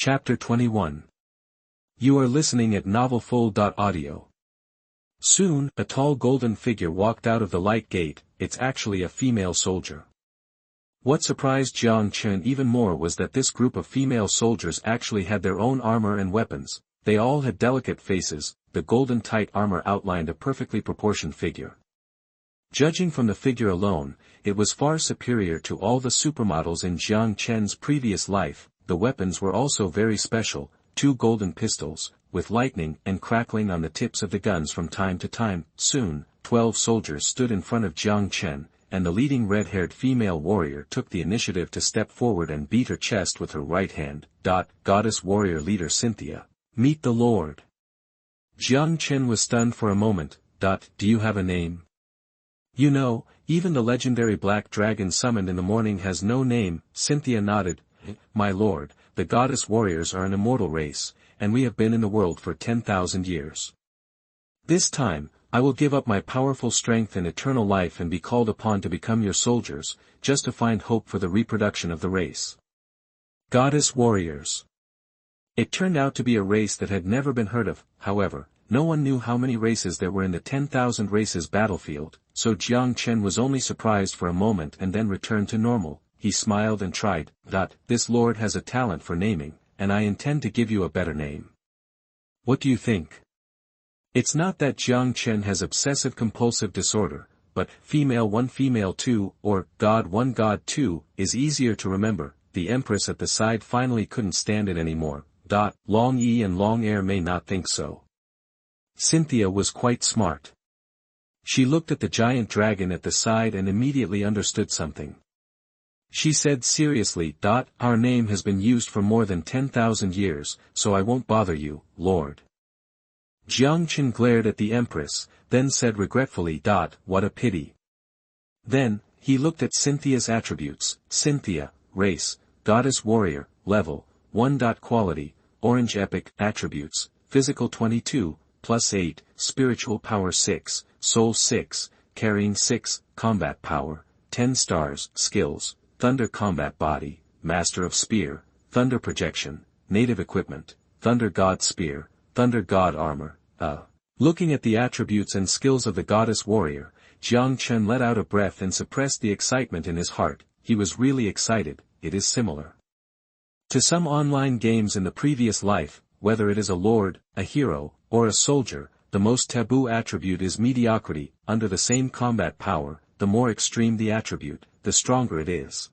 Chapter 21. You are listening at novelfull.audio. Soon, a tall golden figure walked out of the light gate. It's actually a female soldier. What surprised Jiang Chen even more was that this group of female soldiers actually had their own armor and weapons. They all had delicate faces. The golden tight armor outlined a perfectly proportioned figure. Judging from the figure alone, it was far superior to all the supermodels in Jiang Chen's previous life. The weapons were also very special, 2 golden pistols, with lightning and crackling on the tips of the guns from time to time. Soon, 12 soldiers stood in front of Jiang Chen, and the leading red-haired female warrior took the initiative to step forward and beat her chest with her right hand. Goddess warrior leader Cynthia. Meet the Lord. Jiang Chen was stunned for a moment. Do you have a name? You know, even the legendary black dragon summoned in the morning has no name. Cynthia nodded. My lord, the goddess warriors are an immortal race, and we have been in the world for 10,000 years. This time, I will give up my powerful strength and eternal life and be called upon to become your soldiers, just to find hope for the reproduction of the race. Goddess warriors. It turned out to be a race that had never been heard of. However, no one knew how many races there were in the 10,000 races battlefield, so Jiang Chen was only surprised for a moment and then returned to normal. He smiled and tried. This lord has a talent for naming, and I intend to give you a better name. What do you think? It's not that Jiang Chen has obsessive-compulsive disorder, but female 1 female 2, or God 1 God 2, is easier to remember. The Empress at the side finally couldn't stand it anymore. Long E and Long Air may not think so. Cynthia was quite smart. She looked at the giant dragon at the side and immediately understood something. She said seriously, Our name has been used for more than 10,000 years, so I won't bother you, Lord. Jiang Chen glared at the Empress, then said regretfully, What a pity. Then, he looked at Cynthia's attributes. Cynthia, race, goddess warrior, level, 1. Quality, orange epic, attributes, physical 22, +8, spiritual power 6, soul 6, carrying 6, combat power, 10 stars, skills. Thunder combat body, master of spear, thunder projection, native equipment, thunder god spear, thunder god armor. Looking at the attributes and skills of the goddess warrior, Jiang Chen let out a breath and suppressed the excitement in his heart. He was really excited. It is similar to some online games in the previous life. Whether it is a lord, a hero, or a soldier, the most taboo attribute is mediocrity. Under the same combat power, the more extreme the attribute, the stronger it is.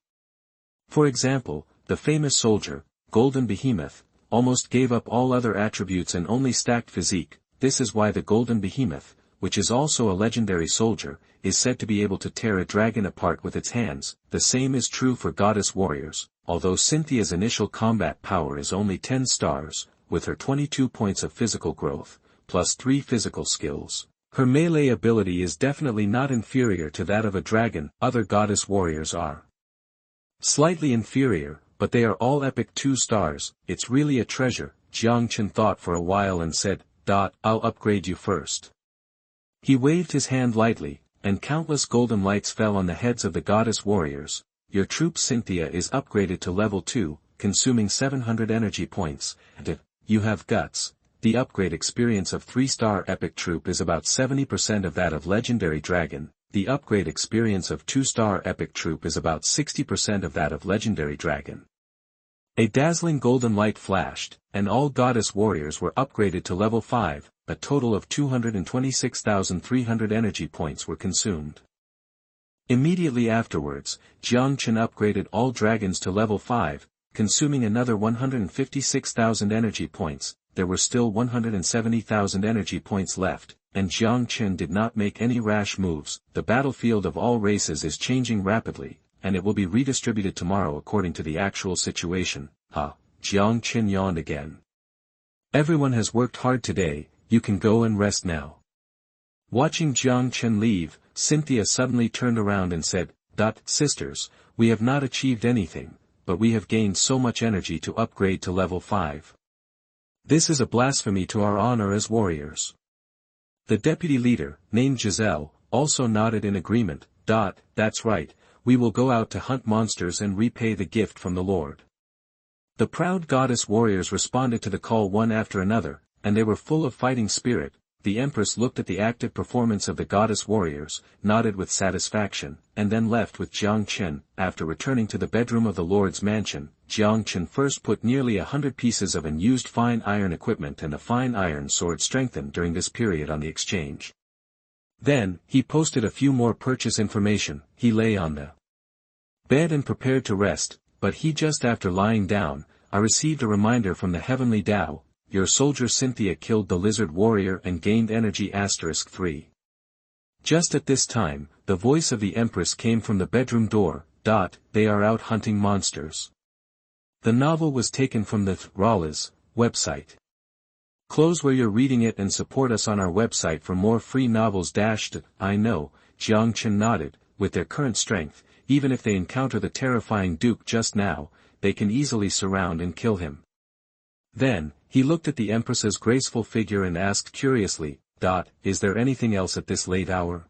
For example, the famous soldier, Golden Behemoth, almost gave up all other attributes and only stacked physique. This is why the Golden Behemoth, which is also a legendary soldier, is said to be able to tear a dragon apart with its hands. The same is true for goddess warriors. Although Cynthia's initial combat power is only 10 stars, with her 22 points of physical growth, plus 3 physical skills, her melee ability is definitely not inferior to that of a dragon. Other goddess warriors are slightly inferior, but they are all epic 2 stars. It's really a treasure. Jiang Chen thought for a while and said, I'll upgrade you first. He waved his hand lightly, and countless golden lights fell on the heads of the goddess warriors. Your troop Cynthia is upgraded to level 2, consuming 700 energy points, and you have guts. The upgrade experience of 3-star epic troop is about 70% of that of legendary dragon. The upgrade experience of 2-star epic troop is about 60% of that of legendary dragon. A dazzling golden light flashed, and all goddess warriors were upgraded to level 5, a total of 226,300 energy points were consumed. Immediately afterwards, Jiang Chen upgraded all dragons to level 5, consuming another 156,000 energy points. There were still 170,000 energy points left, and Jiang Chen did not make any rash moves. The battlefield of all races is changing rapidly, and it will be redistributed tomorrow according to the actual situation. Jiang Chen yawned again. Everyone has worked hard today, you can go and rest now. Watching Jiang Chen leave, Cynthia suddenly turned around and said, Sisters, we have not achieved anything, but we have gained so much energy to upgrade to level 5. This is a blasphemy to our honor as warriors. The deputy leader, named Giselle, also nodded in agreement. That's right, we will go out to hunt monsters and repay the gift from the Lord. The proud goddess warriors responded to the call one after another, and they were full of fighting spirit. The Empress looked at the active performance of the goddess warriors, nodded with satisfaction, and then left with Jiang Chen. After returning to the bedroom of the Lord's mansion, Jiang Chen first put nearly 100 pieces of unused fine iron equipment and a fine iron sword strengthened during this period on the exchange. Then, he posted a few more purchase information. He lay on the bed and prepared to rest, but just after lying down, I received a reminder from the heavenly Tao. Your soldier Cynthia killed the lizard warrior and gained energy *3. Just at this time, the voice of the Empress came from the bedroom door. They are out hunting monsters. The novel was taken from the Rawla's website. Close where you're reading it and support us on our website for more free novels. I know, Jiang Chen nodded. With their current strength, even if they encounter the terrifying Duke just now, they can easily surround and kill him. Then, he looked at the Empress's graceful figure and asked curiously, Is there anything else at this late hour?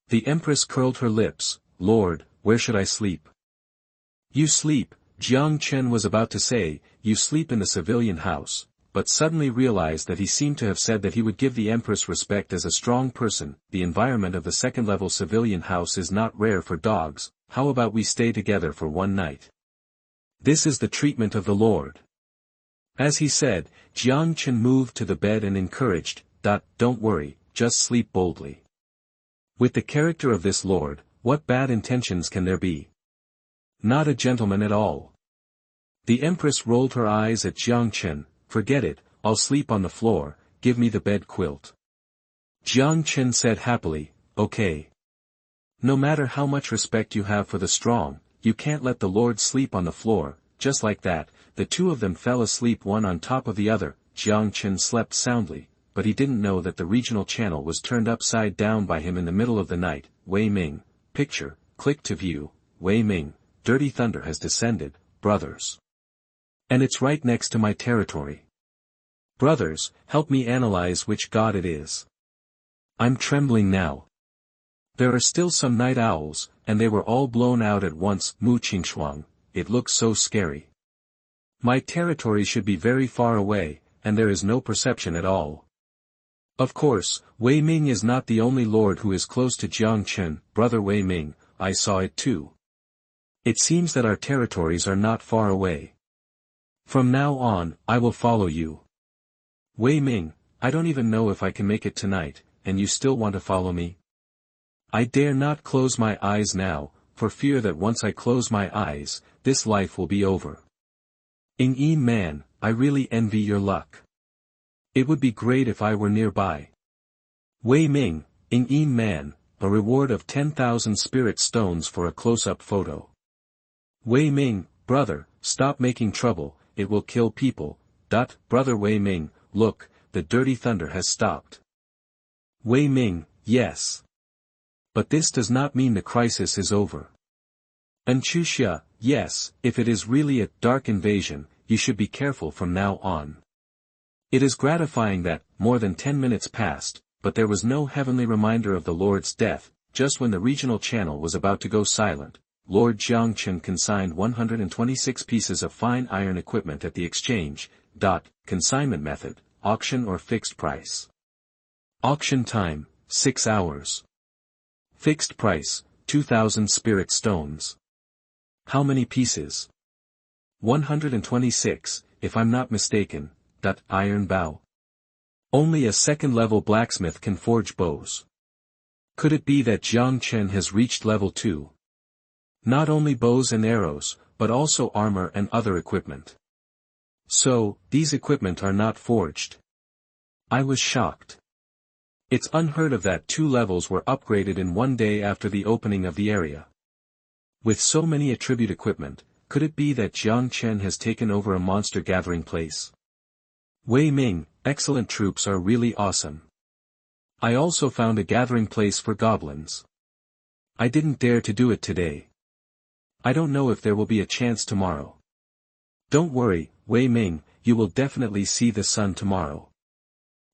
The Empress curled her lips. Lord, where should I sleep? You sleep, Jiang Chen was about to say, you sleep in the civilian house, but suddenly realized that he seemed to have said that he would give the Empress respect as a strong person. The environment of the second-level civilian house is not rare for dogs. How about we stay together for one night? This is the treatment of the Lord. As he said, Jiang Chen moved to the bed and encouraged, Don't worry, just sleep boldly. With the character of this lord, what bad intentions can there be? Not a gentleman at all. The Empress rolled her eyes at Jiang Chen. Forget it, I'll sleep on the floor, give me the bed quilt. Jiang Chen said happily, okay. No matter how much respect you have for the strong, you can't let the Lord sleep on the floor. Just like that, the two of them fell asleep one on top of the other. Jiang Chen slept soundly, but he didn't know that the regional channel was turned upside down by him in the middle of the night. Wei Ming, picture, click to view. Wei Ming, dirty thunder has descended, brothers. And it's right next to my territory. Brothers, help me analyze which god it is. I'm trembling now. There are still some night owls, and they were all blown out at once. Mu Qingshuang, it looks so scary. My territory should be very far away, and there is no perception at all. Of course, Wei Ming is not the only lord who is close to Jiang Chen. Brother Wei Ming, I saw it too. It seems that our territories are not far away. From now on, I will follow you. Wei Ming, I don't even know if I can make it tonight, and you still want to follow me? I dare not close my eyes now, for fear that once I close my eyes, this life will be over. Yi man, I really envy your luck. It would be great if I were nearby. Wei Ming, Yi man, a reward of 10,000 spirit stones for a close-up photo. Wei Ming, brother, stop making trouble, it will kill people. Brother Wei Ming, look, the dirty thunder has stopped. Wei Ming, yes. But this does not mean the crisis is over. Anchuxia, yes, if it is really a dark invasion, you should be careful from now on. It is gratifying that, more than 10 minutes passed, but there was no heavenly reminder of the Lord's death. Just when the regional channel was about to go silent, Lord Jiang Chen consigned 126 pieces of fine iron equipment at the exchange. Consignment method, auction or fixed price. Auction time, 6 hours. Fixed price, 2,000 spirit stones. How many pieces? 126, if I'm not mistaken. Iron bow. Only a second-level blacksmith can forge bows. Could it be that Jiang Chen has reached level 2? Not only bows and arrows, but also armor and other equipment. So, these equipment are not forged. I was shocked. It's unheard of that 2 levels were upgraded in one day after the opening of the area. With so many attribute equipment, could it be that Jiang Chen has taken over a monster gathering place? Wei Ming, excellent troops are really awesome. I also found a gathering place for goblins. I didn't dare to do it today. I don't know if there will be a chance tomorrow. Don't worry, Wei Ming, you will definitely see the sun tomorrow.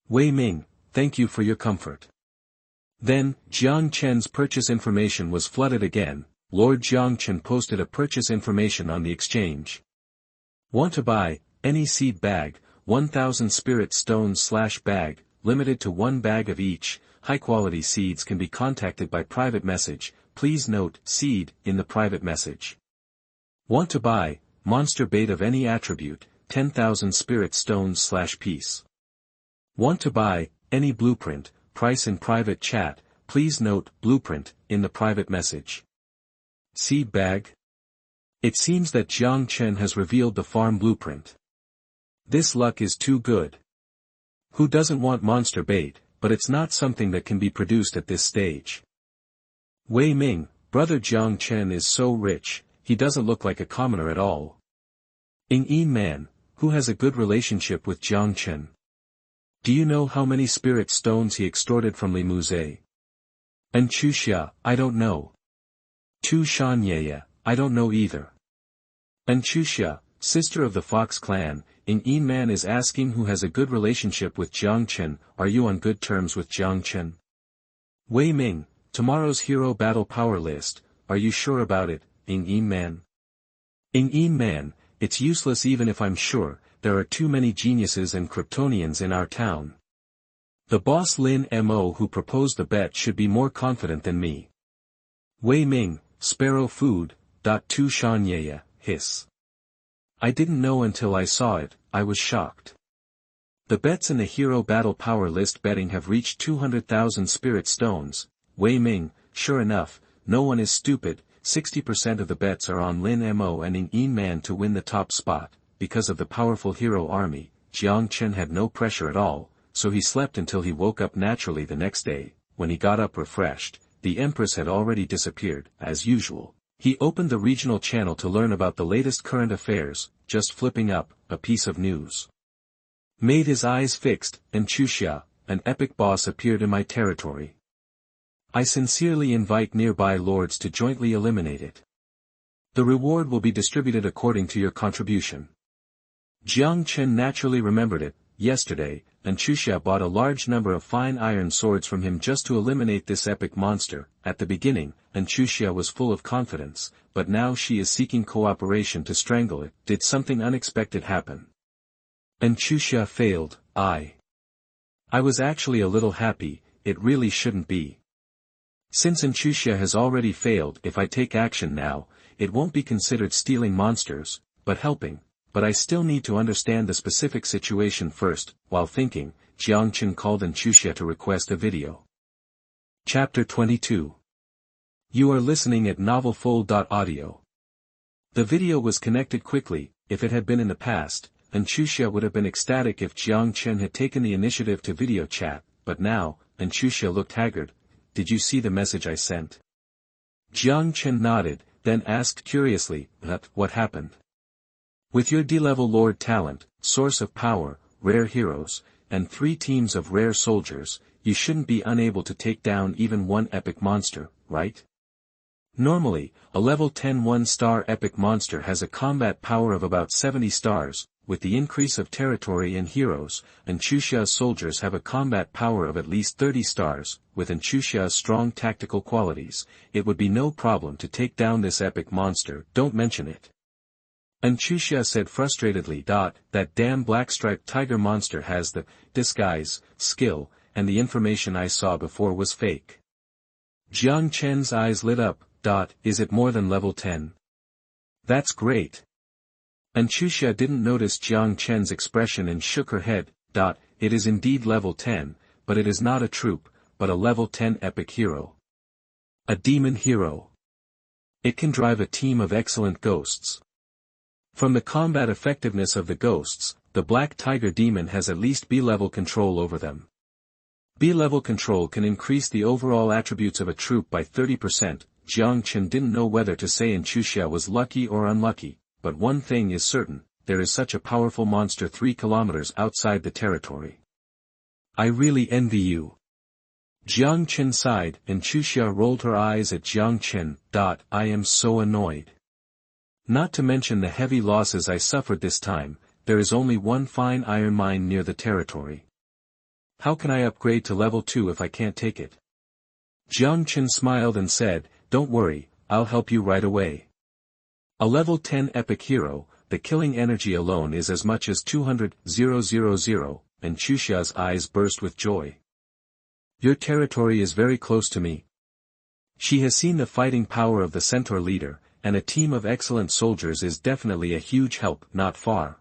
Wei Ming, thank you for your comfort. Then, Jiang Chen's purchase information was flooded again. Lord Jiang Chen posted a purchase information on the exchange. Want to buy, any seed bag, 1000 spirit stones/bag, limited to 1 bag of each. High-quality seeds can be contacted by private message, please note, seed, in the private message. Want to buy, monster bait of any attribute, 10,000 spirit stones/piece. Want to buy, any blueprint, price in private chat, please note, blueprint, in the private message. Seed bag? It seems that Jiang Chen has revealed the farm blueprint. This luck is too good. Who doesn't want monster bait, but it's not something that can be produced at this stage. Wei Ming, brother Jiang Chen is so rich, he doesn't look like a commoner at all. Yin Man, who has a good relationship with Jiang Chen. Do you know how many spirit stones he extorted from Li Muzhe? And Chuxia, I don't know. Tu Shanye, I don't know either. And Chuxia, sister of the Fox clan, Yin Man is asking who has a good relationship with Jiang Chen. Are you on good terms with Jiang Chen? Wei Ming, tomorrow's hero battle power list, are you sure about it, Yin Man? Yin Man, it's useless even if I'm sure, there are too many geniuses and Kryptonians in our town. The boss Lin Mo who proposed the bet should be more confident than me. Wei Ming, sparrow food, Tu Shanye, hiss. I didn't know until I saw it, I was shocked. The bets in the hero battle power list betting have reached 200,000 spirit stones. Wei Ming, sure enough, no one is stupid, 60% of the bets are on Lin Mo and Yin Man to win the top spot. Because of the powerful hero army, Jiang Chen had no pressure at all, so he slept until he woke up naturally the next day. When he got up refreshed, the Empress had already disappeared, as usual. He opened the regional channel to learn about the latest current affairs, just flipping up, a piece of news. Made his eyes fixed, and Chuxia, an epic boss appeared in my territory. I sincerely invite nearby lords to jointly eliminate it. The reward will be distributed according to your contribution. Jiang Chen naturally remembered it. Yesterday, and Chuxia bought a large number of fine iron swords from him just to eliminate this epic monster. At the beginning, and Chuxia was full of confidence, but now she is seeking cooperation to strangle it. Did something unexpected happen? And Chuxia failed. I was actually a little happy, it really shouldn't be. Since Chuxia has already failed, if I take action now, it won't be considered stealing monsters, but helping. But I still need to understand the specific situation first. While thinking, Jiang Chen called on Chuxia to request a video. Chapter 22. You are listening at novelfull.audio. The video was connected quickly. If it had been in the past, and Chuxia would have been ecstatic if Jiang Chen had taken the initiative to video chat, but now, and Chuxia looked haggard. Did you see the message I sent? Jiang Chen nodded, then asked curiously, what happened? With your D-level Lord talent, source of power, rare heroes, and 3 teams of rare soldiers, you shouldn't be unable to take down even one epic monster, right? Normally, a level 10 1-star epic monster has a combat power of about 70 stars, with the increase of territory and heroes, and Chuxia's soldiers have a combat power of at least 30 stars, with Chuxia's strong tactical qualities, it would be no problem to take down this epic monster, don't mention it. And Chuxia said frustratedly. That damn black-striped tiger monster has the disguise skill, and the information I saw before was fake. Jiang Chen's eyes lit up. Is it more than level 10? That's great. And Chuxia didn't notice Jiang Chen's expression and shook her head. It is indeed level 10, but it is not a troop, but a level 10 epic hero. A demon hero. It can drive a team of excellent ghosts. From the combat effectiveness of the ghosts, the Black Tiger Demon has at least B-level control over them. B-level control can increase the overall attributes of a troop by 30%. Jiang Chen didn't know whether to say Chuxia was lucky or unlucky, but one thing is certain, there is such a powerful monster 3 kilometers outside the territory. I really envy you. Jiang Chen sighed, and Chuxia rolled her eyes at Jiang Chen. I am so annoyed. Not to mention the heavy losses I suffered this time, there is only one fine iron mine near the territory. How can I upgrade to level 2 if I can't take it? Jiang Chen smiled and said, don't worry, I'll help you right away. A level 10 epic hero, the killing energy alone is as much as 200,000, and Chuxia's eyes burst with joy. Your territory is very close to me. She has seen the fighting power of the centaur leader, and a team of excellent soldiers is definitely a huge help. Not far.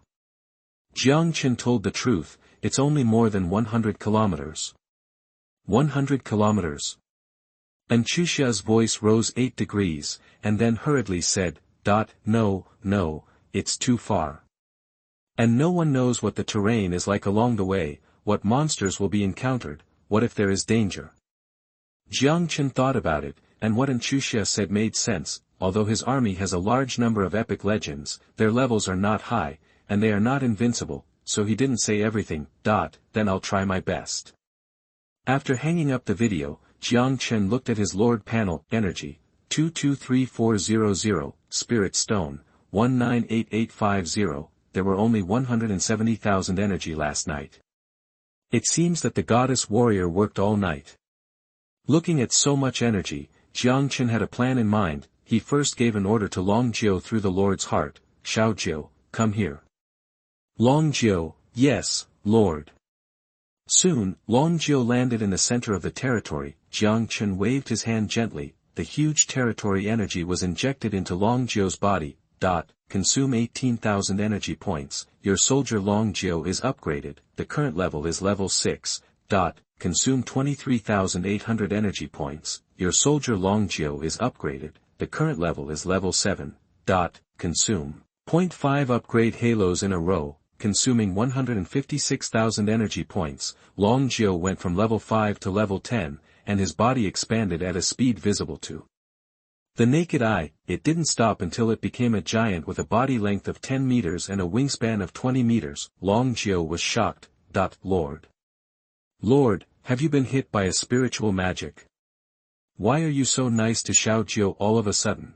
Jiang Chen told the truth, it's only more than 100 kilometers. 100 kilometers. And Chuxia's voice rose 8 degrees, and then hurriedly said, No, it's too far. And no one knows what the terrain is like along the way, what monsters will be encountered, what if there is danger. Jiang Chen thought about it, and what Chuxia said made sense. Although his army has a large number of epic legends, their levels are not high, and they are not invincible, so he didn't say everything. Then I'll try my best. After hanging up the video, Jiang Chen looked at his Lord panel, Energy, 223400, Spirit Stone, 198850, there were only 170,000 energy last night. It seems that the goddess warrior worked all night. Looking at so much energy, Jiang Chen had a plan in mind. He first gave an order to Long Jiu through the Lord's heart, Xiao Jiu, come here. Long Jiu, yes, Lord. Soon, Long Jiu landed in the center of the territory. Jiang Chen waved his hand gently, the huge territory energy was injected into Long Jiu's body. Consume 18,000 energy points, your soldier Long Jiu is upgraded, the current level is level 6. Consume 23,800 energy points, your soldier Long Jiu is upgraded, the current level is level 7. Consume 0.5 upgrade halos in a row, consuming 156,000 energy points. Long Jiu went from level 5 to level 10, and his body expanded at a speed visible to the naked eye. It didn't stop until it became a giant with a body length of 10 meters and a wingspan of 20 meters. Long Jiu was shocked. Lord, have you been hit by a spiritual magic? Why are you so nice to Xiao Jiu all of a sudden?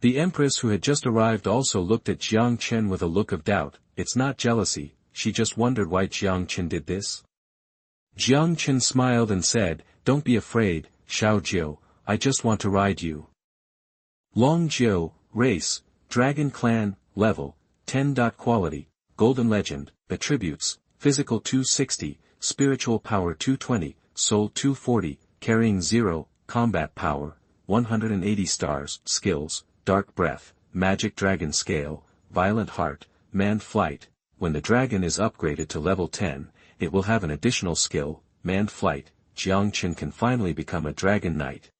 The Empress who had just arrived also looked at Jiang Chen with a look of doubt. It's not jealousy, she just wondered why Jiang Chen did this. Jiang Chen smiled and said, don't be afraid, Xiao Jiu, I just want to ride you. Long Jiu, race, Dragon Clan, level, 10. Quality, Golden Legend, attributes, physical 260, spiritual power 220, soul 240, carrying 0, combat power, 180 stars, skills, dark breath, magic dragon scale, violent heart, manned flight. When the dragon is upgraded to level 10, it will have an additional skill, manned flight. Jiang Chen can finally become a dragon knight.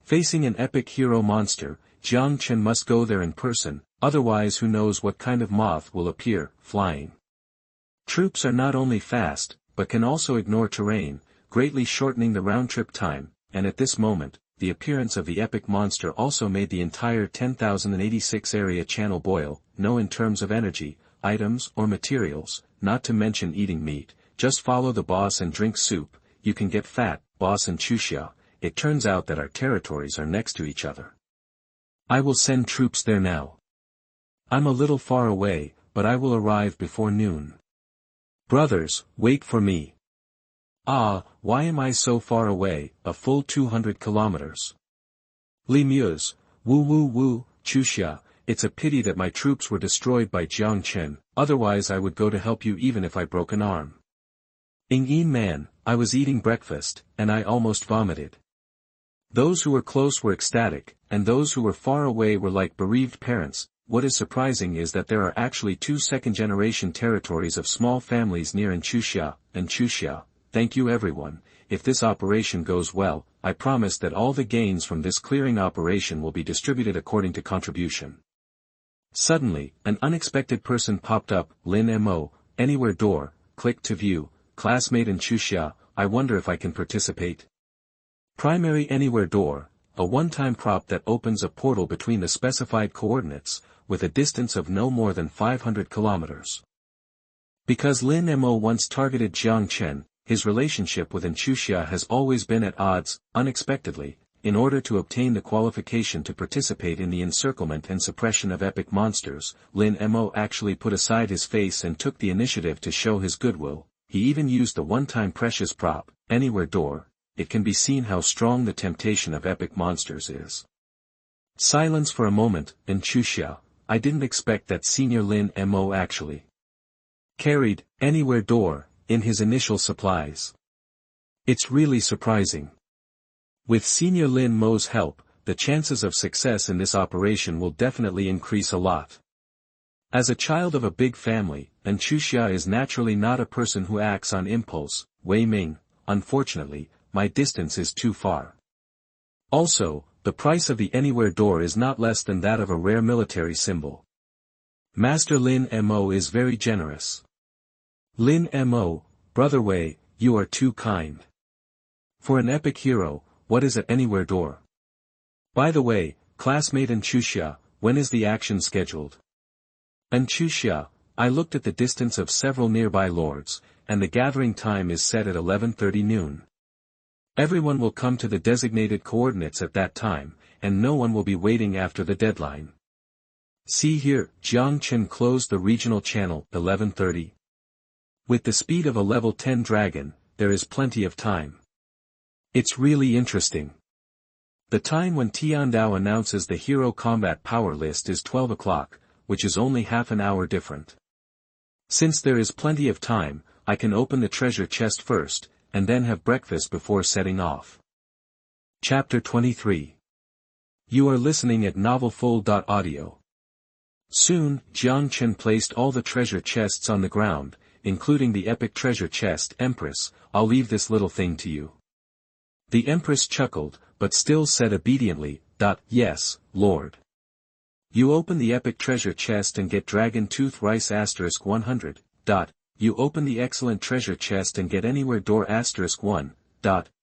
Facing an epic hero monster, Jiang Chen must go there in person, otherwise who knows what kind of moth will appear, flying. Troops are not only fast, but can also ignore terrain, greatly shortening the round-trip time, and at this moment, the appearance of the epic monster also made the entire 10,086 area channel boil. No, in terms of energy, items or materials, not to mention eating meat, just follow the boss and drink soup, you can get fat. Boss and Chuxia, it turns out that our territories are next to each other. I will send troops there now. I'm a little far away, but I will arrive before noon. Brothers, wait for me. Ah, why am I so far away? A full 200 kilometers. Li Muse, woo, Chuxia, it's a pity that my troops were destroyed by Jiang Chen, otherwise I would go to help you even if I broke an arm. Yin man, I was eating breakfast, and I almost vomited. Those who were close were ecstatic, and those who were far away were like bereaved parents. What is surprising is that there are actually 2 second-generation territories of small families near Chuxia, and Chuxia. Thank you everyone. If this operation goes well, I promise that all the gains from this clearing operation will be distributed according to contribution. Suddenly, an unexpected person popped up. Lin Mo, anywhere door, click to view, classmate in Chuxia, I wonder if I can participate. Primary anywhere door, a one-time prop that opens a portal between the specified coordinates, with a distance of no more than 500 kilometers. Because Lin Mo once targeted Jiang Chen, his relationship with Chuxia has always been at odds. Unexpectedly, in order to obtain the qualification to participate in the encirclement and suppression of epic monsters, Lin Mo actually put aside his face and took the initiative to show his goodwill. He even used the one-time precious prop, anywhere door. It can be seen how strong the temptation of epic monsters is. Silence for a moment, and Chuxia, I didn't expect that Senior Lin Mo actually carried anywhere door in his initial supplies. It's really surprising. With Senior Lin Mo's help, the chances of success in this operation will definitely increase a lot. As a child of a big family, Xuanyuan is naturally not a person who acts on impulse. Wei Ming, unfortunately, my distance is too far. Also, the price of the anywhere door is not less than that of a rare military symbol. Master Lin Mo is very generous. Lin Mo, Brother Wei, you are too kind. For an epic hero, what is an anywhere door? By the way, classmate Xuanyuan, when is the action scheduled? Xuanyuan, I looked at the distance of several nearby lords, and the gathering time is set at 11:30 noon. Everyone will come to the designated coordinates at that time, and no one will be waiting after the deadline. See here, Jiang Chen closed the regional channel, 11:30. With the speed of a level 10 dragon, there is plenty of time. It's really interesting. The time when Tiandao announces the hero combat power list is 12 o'clock, which is only half an hour different. Since there is plenty of time, I can open the treasure chest first, and then have breakfast before setting off. Chapter 23. You are listening at novelfull.audio. Soon, Jiang Chen placed all the treasure chests on the ground, including the epic treasure chest. Empress, I'll leave this little thing to you. The Empress chuckled, but still said obediently, Yes, Lord. You open the epic treasure chest and get Dragon Tooth Rice *100. You open the excellent treasure chest and get anywhere door *1.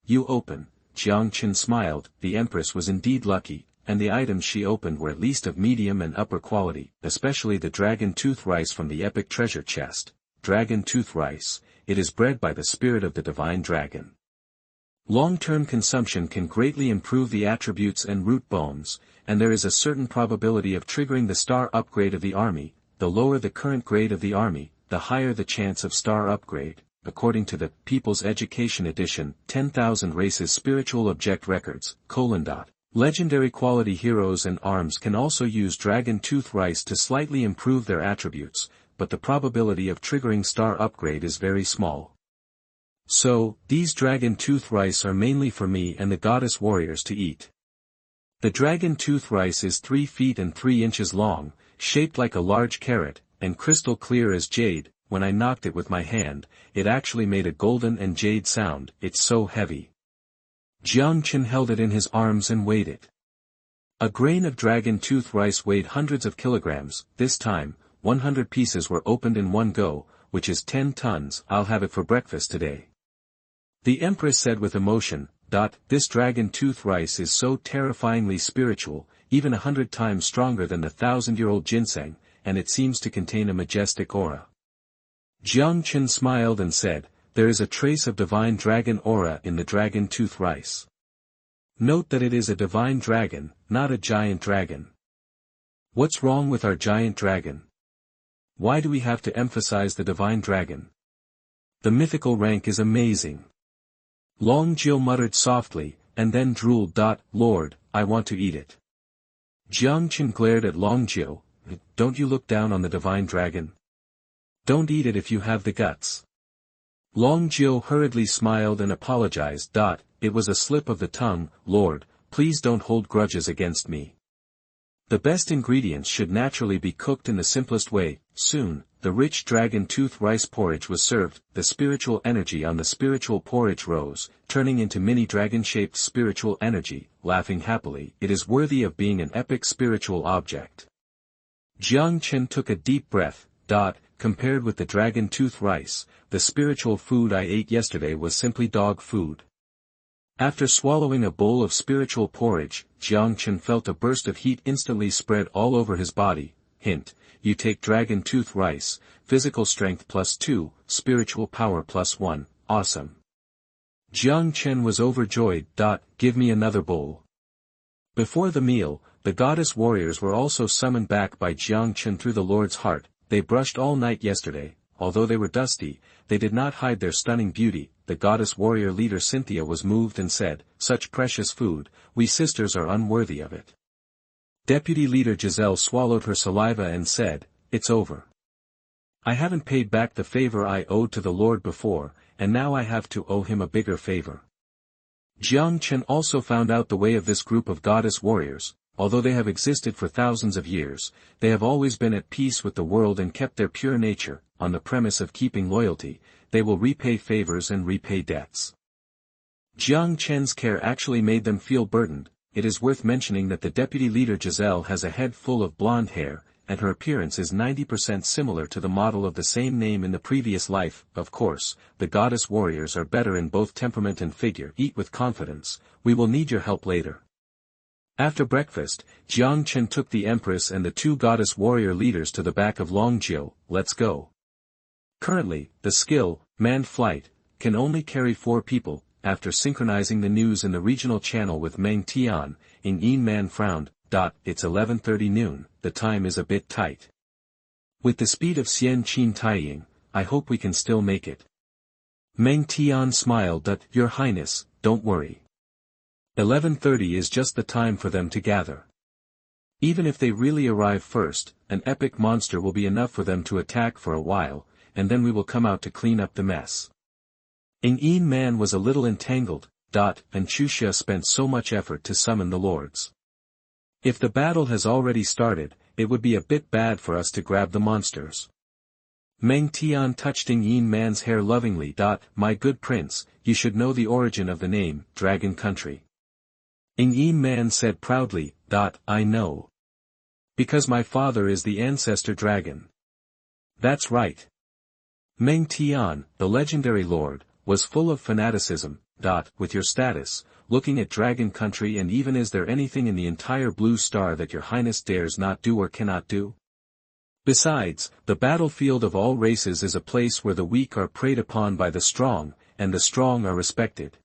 You open. Jiang Chen smiled. The Empress was indeed lucky, and the items she opened were at least of medium and upper quality, especially the Dragon Tooth Rice from the epic treasure chest. Dragon Tooth Rice, it is bred by the spirit of the divine dragon. Long-term consumption can greatly improve the attributes and root bones, and there is a certain probability of triggering the star upgrade of the army. The lower the current grade of the army, the higher the chance of star upgrade. According to the People's Education Edition, 10,000 Races Spiritual Object Records, : Legendary quality heroes and arms can also use Dragon Tooth Rice to slightly improve their attributes, but the probability of triggering star upgrade is very small. So, these Dragon Tooth Rice are mainly for me and the goddess warriors to eat. The Dragon Tooth Rice is 3 feet and 3 inches long, shaped like a large carrot, and crystal clear as jade. When I knocked it with my hand, it actually made a golden and jade sound. It's so heavy. Jiang Chen held it in his arms and weighed it. A grain of Dragon Tooth Rice weighed hundreds of kilograms. This time, 100 pieces were opened in one go, which is 10 tons. I'll have it for breakfast today. The Empress said with emotion, This Dragon Tooth Rice is so terrifyingly spiritual, even 100 times stronger than the 1,000-year-old ginseng, and it seems to contain a majestic aura. Jiang Chen smiled and said, there is a trace of divine dragon aura in the Dragon Tooth Rice. Note that it is a divine dragon, not a giant dragon. What's wrong with our giant dragon? Why do we have to emphasize the divine dragon? The mythical rank is amazing. Long Jiu muttered softly, and then drooled. Lord, I want to eat it. Jiang Chen glared at Long Jiu. Don't you look down on the divine dragon? Don't eat it if you have the guts. Long Jiu hurriedly smiled and apologized. It was a slip of the tongue, Lord, please don't hold grudges against me. The best ingredients should naturally be cooked in the simplest way. Soon, the rich Dragon Tooth Rice porridge was served. The spiritual energy on the spiritual porridge rose, turning into mini dragon-shaped spiritual energy. Laughing happily, it is worthy of being an epic spiritual object. Jiang Chen took a deep breath. Compared with the Dragon Tooth Rice, the spiritual food I ate yesterday was simply dog food. After swallowing a bowl of spiritual porridge, Jiang Chen felt a burst of heat instantly spread all over his body. Hint, you take Dragon Tooth Rice, physical strength +2, spiritual power +1, awesome. Jiang Chen was overjoyed. Give me another bowl. Before the meal, the goddess warriors were also summoned back by Jiang Chen through the Lord's heart. They brushed all night yesterday. Although they were dusty, they did not hide their stunning beauty. The goddess warrior leader Cynthia was moved and said, such precious food, we sisters are unworthy of it. Deputy Leader Giselle swallowed her saliva and said, "It's over. I haven't paid back the favor I owed to the Lord before, and now I have to owe him a bigger favor." Jiang Chen also found out the way of this group of goddess warriors. Although they have existed for thousands of years, they have always been at peace with the world and kept their pure nature. On the premise of keeping loyalty, they will repay favors and repay debts. Jiang Chen's care actually made them feel burdened. It is worth mentioning that the deputy leader Giselle has a head full of blonde hair, and her appearance is 90% similar to the model of the same name in the previous life. Of course, the goddess warriors are better in both temperament and figure. Eat with confidence, we will need your help later. After breakfast, Jiang Chen took the Empress and the two goddess warrior leaders to the back of Longjiu. Let's go. Currently, the skill, manned flight, can only carry 4 people. After synchronizing the news in the regional channel with Meng Tian, Yin Man frowned. It's 11:30 noon, the time is a bit tight. With the speed of Xian Qin Taiying, I hope we can still make it. Meng Tian smiled. Your Highness, don't worry. 11:30 is just the time for them to gather. Even if they really arrive first, an epic monster will be enough for them to attack for a while, and then we will come out to clean up the mess. Yin Man was a little entangled, and Chuxia spent so much effort to summon the lords. If the battle has already started, it would be a bit bad for us to grab the monsters. Meng Tian touched Yin Man's hair lovingly. My good prince, you should know the origin of the name, Dragon Country. Yin Man said proudly. I know. Because my father is the ancestor dragon. That's right. Meng Tian, the legendary lord, was full of fanaticism. With your status, looking at Dragon Country, and even is there anything in the entire Blue Star that your Highness dares not do or cannot do? Besides, the battlefield of all races is a place where the weak are preyed upon by the strong, and the strong are respected.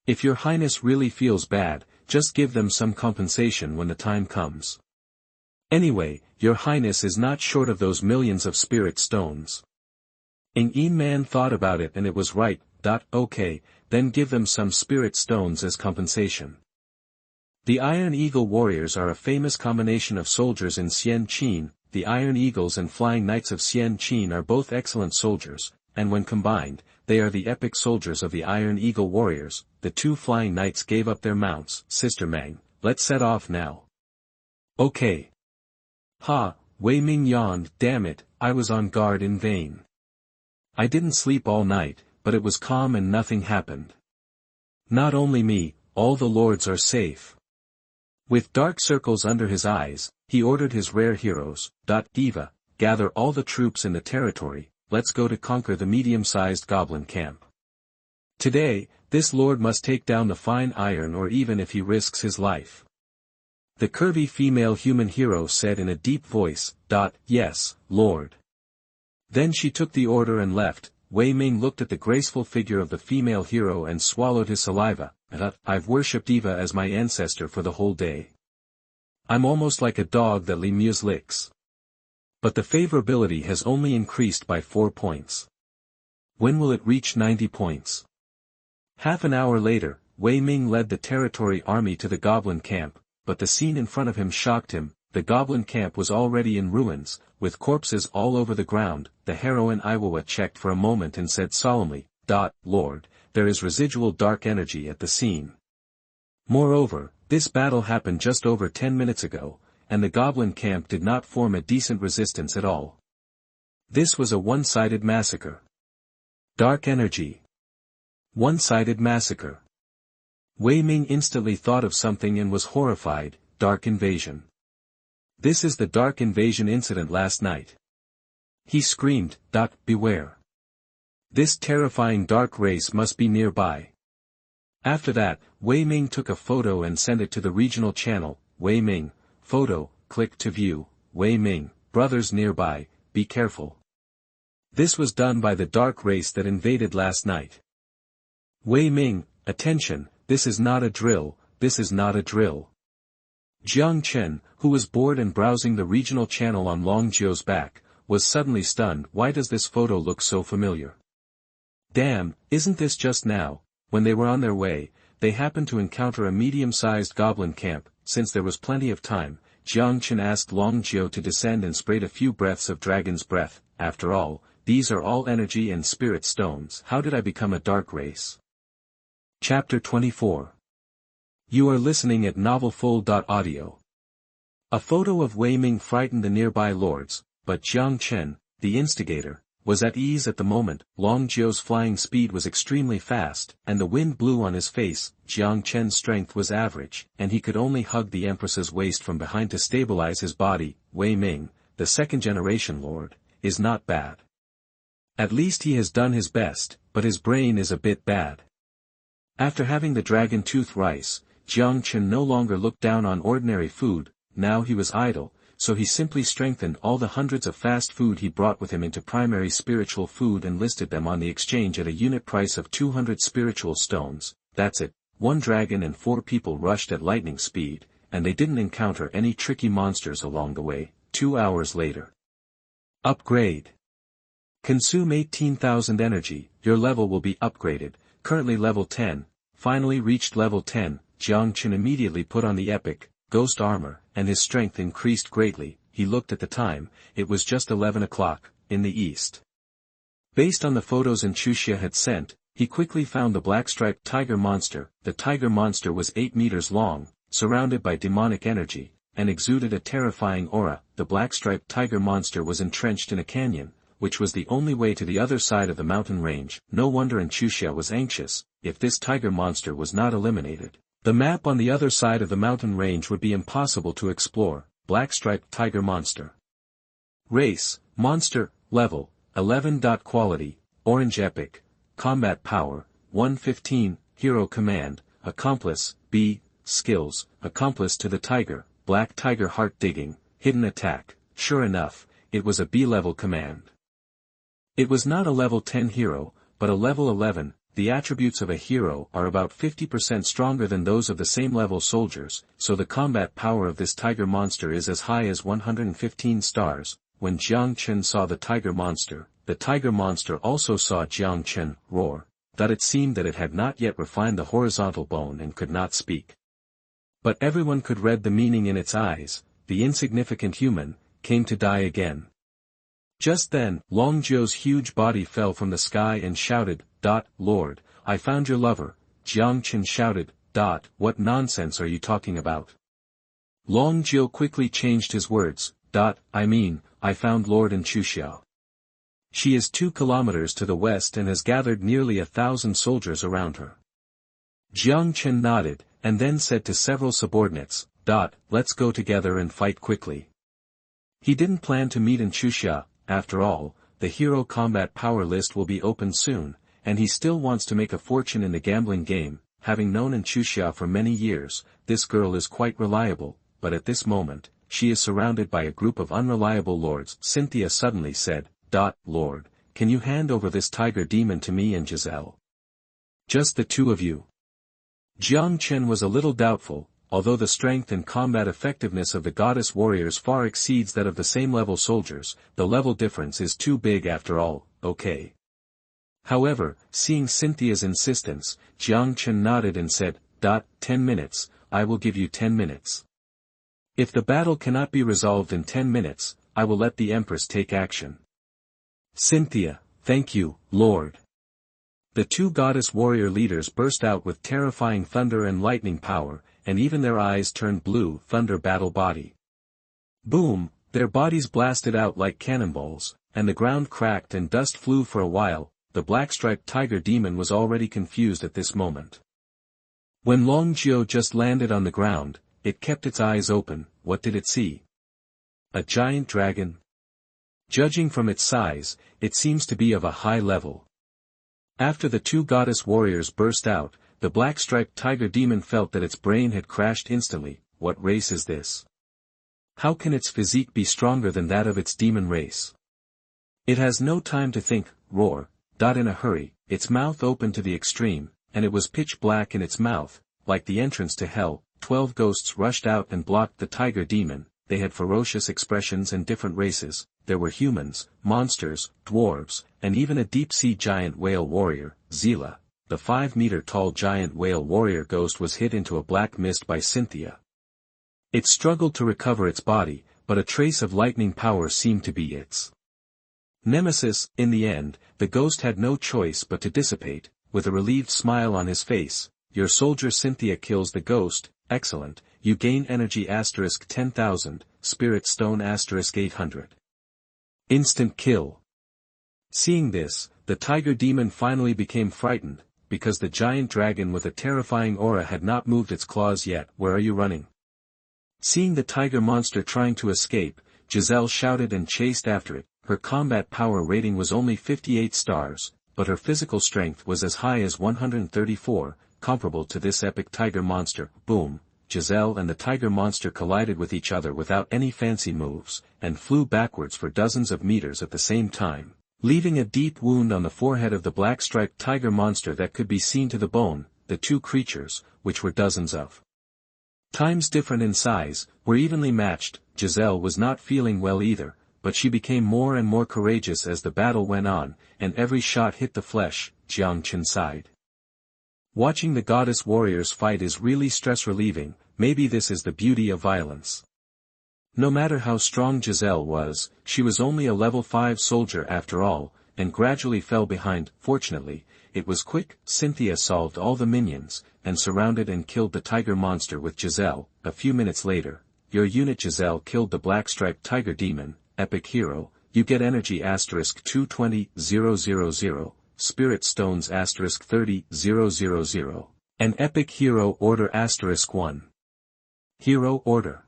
If your Highness really feels bad, just give them some compensation when the time comes. Anyway, your Highness is not short of those millions of spirit stones. Yin Man thought about it and it was right. Okay, then give them some spirit stones as compensation. The Iron Eagle warriors are a famous combination of soldiers in Xian Qin. The Iron Eagles and Flying Knights of Xian Qin are both excellent soldiers, and when combined, they are the epic soldiers of the Iron Eagle warriors. The two Flying Knights gave up their mounts. Sister Meng, let's set off now. Okay. Ha, Wei Ming yawned. Damn it, I was on guard in vain. I didn't sleep all night, but it was calm and nothing happened. Not only me, all the lords are safe. With dark circles under his eyes, he ordered his rare heroes. Diva, gather all the troops in the territory, let's go to conquer the medium-sized goblin camp. Today, this lord must take down the fine iron, or even if he risks his life. The curvy female human hero said in a deep voice. Yes, lord. Then she took the order and left. Wei Ming looked at the graceful figure of the female hero and swallowed his saliva. I've worshipped Eva as my ancestor for the whole day. I'm almost like a dog that Li Mu's licks. But the favorability has only increased by 4 points. When will it reach 90 points? Half an hour later, Wei Ming led the territory army to the goblin camp, but the scene in front of him shocked him. The goblin camp was already in ruins, with corpses all over the ground. The heroine Iwawa checked for a moment and said solemnly, Lord, there is residual dark energy at the scene. Moreover, this battle happened just over 10 minutes ago, and the goblin camp did not form a decent resistance at all. This was a one-sided massacre. Dark energy. One-sided massacre. Wei Ming instantly thought of something and was horrified. Dark invasion. This is the dark invasion incident last night. He screamed. Beware. This terrifying dark race must be nearby. After that, Wei Ming took a photo and sent it to the regional channel. Wei Ming, photo, click to view. Wei Ming, brothers nearby, be careful. This was done by the dark race that invaded last night. Wei Ming, attention, this is not a drill, this is not a drill. Jiang Chen, who was bored and browsing the regional channel on Longjiu's back, was suddenly stunned. Why does this photo look so familiar? Damn, isn't this just now? When they were on their way, they happened to encounter a medium-sized goblin camp. Since there was plenty of time, Jiang Chen asked Long Jiao to descend and sprayed a few breaths of dragon's breath. After all, these are all energy and spirit stones. How did I become a dark race? Chapter 24. You are listening at novelfull.audio. A photo of Wei Ming frightened the nearby lords, but Jiang Chen, the instigator, was at ease at the moment. Long Jiao's flying speed was extremely fast, and the wind blew on his face. Jiang Chen's strength was average, and he could only hug the Empress's waist from behind to stabilize his body. Wei Ming, the second-generation lord, is not bad. At least he has done his best, but his brain is a bit bad. After having the dragon tooth rice, Jiang Chen no longer looked down on ordinary food. Now he was idle, so he simply strengthened all the hundreds of fast food he brought with him into primary spiritual food and listed them on the exchange at a unit price of 200 spiritual stones. That's it. 1 dragon and 4 people rushed at lightning speed, and they didn't encounter any tricky monsters along the way. 2 hours later. Upgrade. Consume 18,000 energy, your level will be upgraded, currently level 10, finally reached level 10, Jiang Chen immediately put on the epic ghost armor, and his strength increased greatly. He looked at the time, it was just 11 o'clock, in the east. Based on the photos Chuxia had sent, he quickly found the black-striped tiger monster. The tiger monster was 8 meters long, surrounded by demonic energy, and exuded a terrifying aura. The black-striped tiger monster was entrenched in a canyon, which was the only way to the other side of the mountain range. No wonder Chuxia was anxious. If this tiger monster was not eliminated, the map on the other side of the mountain range would be impossible to explore. Black-striped tiger monster. Race, monster, level, 11. Quality, orange epic, combat power, 115, hero command, accomplice, B, skills, accomplice to the tiger, black tiger heart digging, hidden attack. Sure enough, it was a B-level command. It was not a level 10 hero, but a level 11. The attributes of a hero are about 50% stronger than those of the same level soldiers, so the combat power of this tiger monster is as high as 115 stars. When Jiang Chen saw the tiger monster also saw Jiang Chen roar, that it seemed that it had not yet refined the horizontal bone and could not speak. But everyone could read the meaning in its eyes. The insignificant human came to die again. Just then, Long Jiao's huge body fell from the sky and shouted, Lord, I found your lover. Jiang Chen shouted, What nonsense are you talking about? Long Jiao quickly changed his words, I found Lord Chuxia. She is 2 kilometers to the west and has gathered nearly 1,000 soldiers around her. Jiang Chen nodded, and then said to several subordinates, Let's go together and fight quickly. He didn't plan to meet Chuxia. After all, the hero combat power list will be open soon, and he still wants to make a fortune in the gambling game. Having known Chuxia for many years, this girl is quite reliable, but at this moment, she is surrounded by a group of unreliable lords. Cynthia suddenly said, Lord, can you hand over this tiger demon to me and Giselle? Just the 2 of you? Jiang Chen was a little doubtful. Although the strength and combat effectiveness of the goddess warriors far exceeds that of the same level soldiers, the level difference is too big after all. Okay. However, seeing Cynthia's insistence, Jiang Chen nodded and said, 10 minutes, I will give you 10 minutes. If the battle cannot be resolved in 10 minutes, I will let the Empress take action. Cynthia, thank you, Lord. The 2 goddess warrior leaders burst out with terrifying thunder and lightning power, and even their eyes turned blue. Thunder battle body. Boom, their bodies blasted out like cannonballs, and the ground cracked and dust flew for a while. The black-striped tiger demon was already confused at this moment. When Long Jiao just landed on the ground, it kept its eyes open. What did it see? A giant dragon? Judging from its size, it seems to be of a high level. After the 2 goddess warriors burst out, the black-striped tiger demon felt that its brain had crashed instantly. What race is this? How can its physique be stronger than that of its demon race? It has no time to think, roar. In a hurry, its mouth opened to the extreme, and it was pitch black in its mouth, like the entrance to hell. 12 ghosts rushed out and blocked the tiger demon. They had ferocious expressions and different races. There were humans, monsters, dwarves, and even a deep-sea giant whale warrior, Zila. The 5-meter-tall giant whale warrior ghost was hit into a black mist by Cynthia. It struggled to recover its body, but a trace of lightning power seemed to be its nemesis. In the end, the ghost had no choice but to dissipate, with a relieved smile on his face. Your soldier Cynthia kills the ghost, excellent, you gain energy * 10,000, spirit stone * 800. Instant kill. Seeing this, the tiger demon finally became frightened, because the giant dragon with a terrifying aura had not moved its claws yet. Where are you running? Seeing the tiger monster trying to escape, Giselle shouted and chased after it. Her combat power rating was only 58 stars, but her physical strength was as high as 134, comparable to this epic tiger monster. Boom! Giselle and the tiger monster collided with each other without any fancy moves, and flew backwards for dozens of meters at the same time, leaving a deep wound on the forehead of the black-striped tiger monster that could be seen to the bone. The two creatures, which were dozens of times different in size, were evenly matched. Giselle was not feeling well either, but she became more and more courageous as the battle went on, and every shot hit the flesh. Jiang Chen sighed. Watching the goddess warriors fight is really stress-relieving. Maybe this is the beauty of violence. No matter how strong Giselle was, she was only a level 5 soldier after all, and gradually fell behind. Fortunately, it was quick. Cynthia solved all the minions, and surrounded and killed the tiger monster with Giselle. A few minutes later, your unit Giselle killed the black-striped tiger demon, epic hero. You get energy * 220,000, spirit stones * 30,000, and epic hero order * 1. Hero order.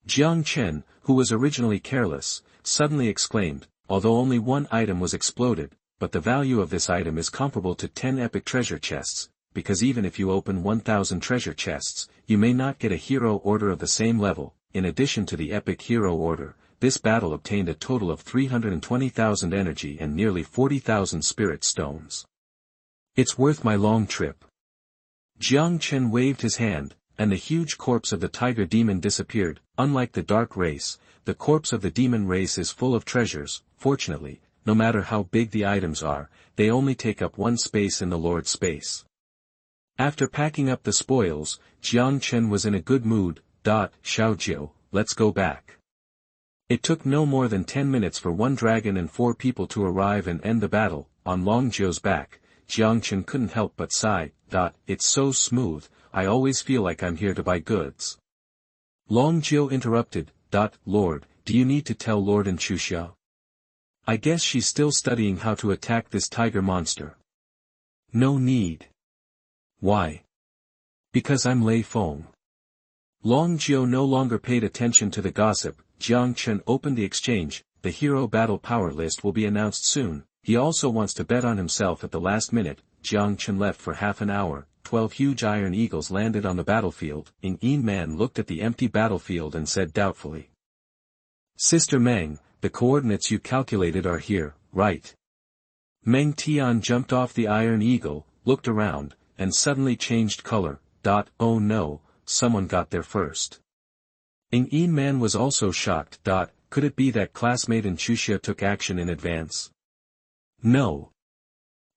Jiang Chen, who was originally careless, suddenly exclaimed, although only one item was exploded, but the value of this item is comparable to 10 epic treasure chests, because even if you open 1,000 treasure chests, you may not get a hero order of the same level. In addition to the epic hero order, this battle obtained a total of 320,000 energy and nearly 40,000 spirit stones. It's worth my long trip. Jiang Chen waved his hand, and the huge corpse of the tiger demon disappeared. Unlike the dark race, the corpse of the demon race is full of treasures. Fortunately, no matter how big the items are, they only take up one space in the Lord's space. After packing up the spoils, Jiang Chen was in a good mood. Xiaojiu, let's go back. It took no more than 10 minutes for one dragon and 4 people to arrive and end the battle. On Long Jiu's back, Jiang Chen couldn't help but sigh. It's so smooth, I always feel like I'm here to buy goods. Long Jiu interrupted. Lord, do you need to tell Lord Xu? I guess she's still studying how to attack this tiger monster. No need. Why? Because I'm Lei Feng. Long Jiu no longer paid attention to the gossip. Jiang Chen opened the exchange. The hero battle power list will be announced soon. He also wants to bet on himself at the last minute. Jiang Chen left for half an hour. 12 huge iron eagles landed on the battlefield. Yin Man looked at the empty battlefield and said doubtfully. Sister Meng, the coordinates you calculated are here, right? Meng Tian jumped off the iron eagle, looked around, and suddenly changed color. Oh no, someone got there first. Yin Man was also shocked. Could it be that classmate Xu took action in advance? No.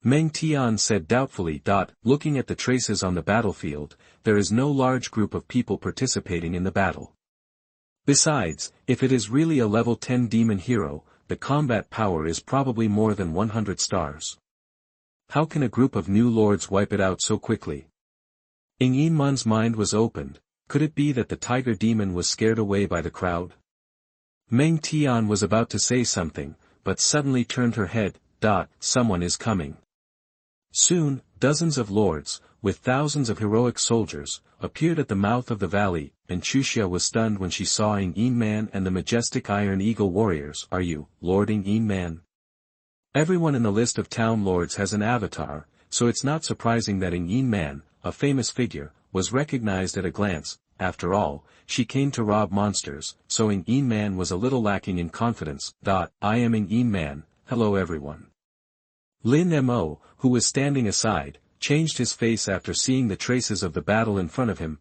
Meng Tian said doubtfully. Looking at the traces on the battlefield, there is no large group of people participating in the battle. Besides, if it is really a level 10 demon hero, the combat power is probably more than 100 stars. How can a group of new lords wipe it out so quickly? Yin Man's mind was opened. Could it be that the tiger demon was scared away by the crowd? Meng Tian was about to say something, but suddenly turned her head. Someone is coming. Soon, dozens of lords, with thousands of heroic soldiers, appeared at the mouth of the valley, and Xuxia was stunned when she saw Yin Man and the majestic Iron Eagle warriors. Are you, Lord Yin Man? Everyone in the list of town lords has an avatar, so it's not surprising that Yin Man, a famous figure, was recognized at a glance. After all, she came to rob monsters, so Yin Man was a little lacking in confidence. I am Yin Man, hello everyone. Lin Mo, who was standing aside, changed his face after seeing the traces of the battle in front of him.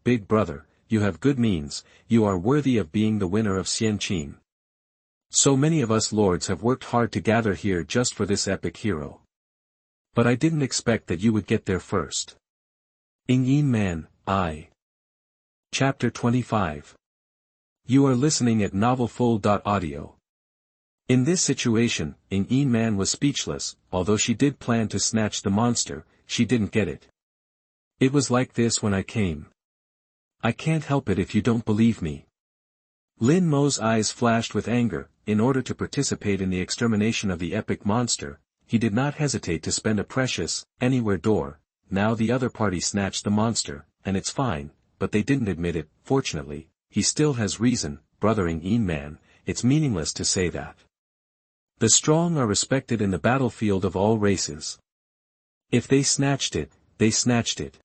Big brother, you have good means, you are worthy of being the winner of Xianqin. So many of us lords have worked hard to gather here just for this epic hero. But I didn't expect that you would get there first. Yin Man, Chapter 25. You are listening at novelfull.audio. In this situation, Ing Man was speechless. Although she did plan to snatch the monster, she didn't get it. It was like this when I came. I can't help it if you don't believe me. Lin Mo's eyes flashed with anger. In order to participate in the extermination of the epic monster, he did not hesitate to spend a precious, anywhere door. Now the other party snatched the monster, and it's fine, but they didn't admit it. Fortunately, he still has reason, brother Ing Man. It's meaningless to say that. The strong are respected in the battlefield of all races. If they snatched it, they snatched it.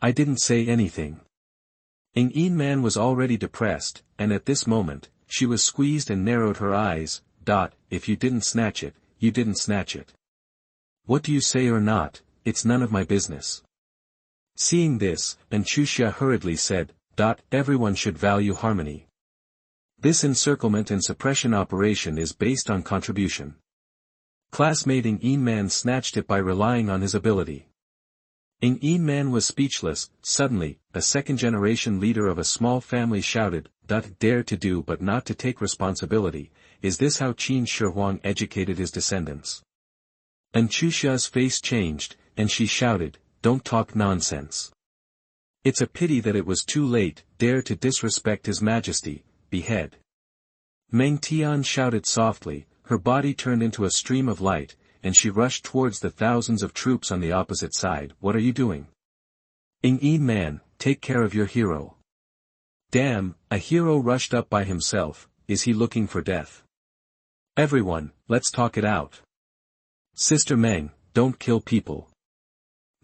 I didn't say anything. Ing Man was already depressed, and at this moment, she was squeezed and narrowed her eyes. If you didn't snatch it, you didn't snatch it. What do you say or not, it's none of my business. Seeing this, Anchuxia hurriedly said, Everyone should value harmony. This encirclement and suppression operation is based on contribution. Classmate Ing Man snatched it by relying on his ability. Ing Man was speechless. Suddenly, a second-generation leader of a small family shouted, Dare to do but not to take responsibility, is this how Qin Shi Huang educated his descendants? Anchuxia's face changed, and she shouted, Don't talk nonsense. It's a pity that it was too late. Dare to disrespect His Majesty, behead. Meng Tian shouted softly, her body turned into a stream of light, and she rushed towards the thousands of troops on the opposite side. What are you doing? Ing Man, take care of your hero. Damn, a hero rushed up by himself. Is he looking for death? Everyone, let's talk it out. Sister Meng, don't kill people.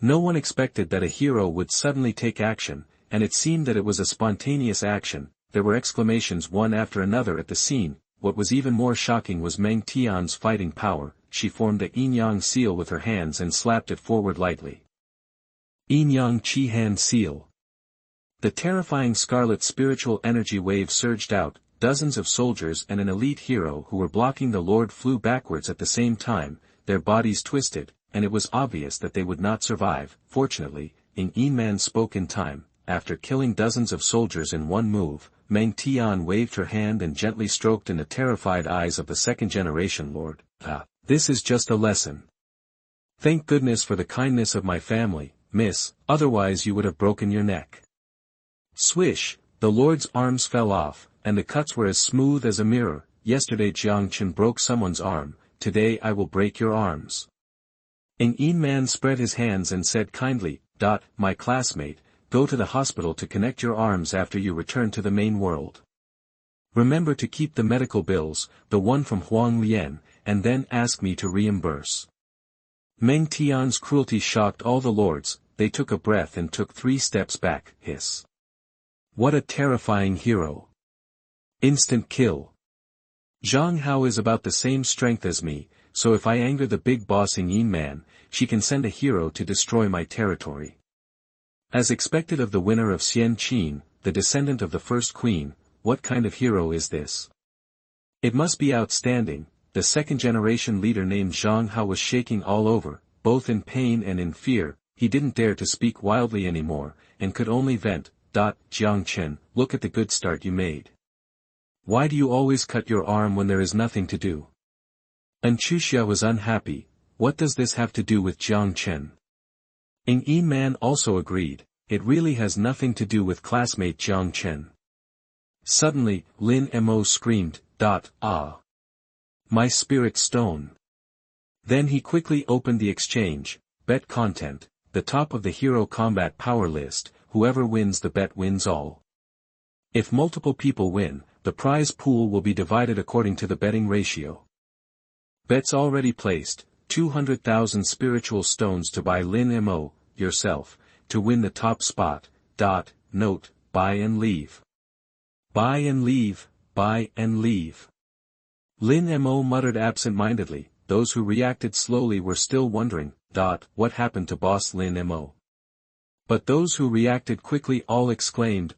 No one expected that a hero would suddenly take action, and it seemed that it was a spontaneous action. There were exclamations one after another at the scene. What was even more shocking was Meng Tian's fighting power. She formed a yin-yang seal with her hands and slapped it forward lightly. Yin-yang Qi-Han seal. The terrifying scarlet spiritual energy wave surged out. Dozens of soldiers and an elite hero who were blocking the Lord flew backwards at the same time, their bodies twisted, and it was obvious that they would not survive. Fortunately, Ing Man spoke in time. After killing dozens of soldiers in one move, Meng Tian waved her hand and gently stroked in the terrified eyes of the second-generation lord. This is just a lesson. Thank goodness for the kindness of my family, miss, otherwise you would have broken your neck. Swish, the lord's arms fell off, and the cuts were as smooth as a mirror. Yesterday Jiang Chen broke someone's arm, today I will break your arms. Ing Man spread his hands and said kindly, My classmate, go to the hospital to connect your arms after you return to the main world. Remember to keep the medical bills, the one from Huang Lian, and then ask me to reimburse. Meng Tian's cruelty shocked all the lords. They took a breath and took 3 steps back. Hiss. What a terrifying hero. Instant kill. Zhang Hao is about the same strength as me, so if I anger the big boss Ing Man, she can send a hero to destroy my territory. As expected of the winner of Xian Qin, the descendant of the first queen, what kind of hero is this? It must be outstanding. The second-generation leader named Zhang Hao was shaking all over, both in pain and in fear. He didn't dare to speak wildly anymore, and could only vent. Jiang Chen, look at the good start you made. Why do you always cut your arm when there is nothing to do? Anchuxia was unhappy. What does this have to do with Jiang Chen? Ing Man also agreed. It really has nothing to do with classmate Jiang Chen. Suddenly, Lin Mo screamed, My spirit stone. Then he quickly opened the exchange, bet content, the top of the hero combat power list. Whoever wins the bet wins all. If multiple people win, the prize pool will be divided according to the betting ratio. Bets already placed, 200,000 spiritual stones to buy Lin Mo, yourself, to win the top spot. Note, buy and leave. Buy and leave, buy and leave. Lin Mo muttered absent-mindedly. Those who reacted slowly were still wondering, what happened to boss Lin Mo? But those who reacted quickly all exclaimed,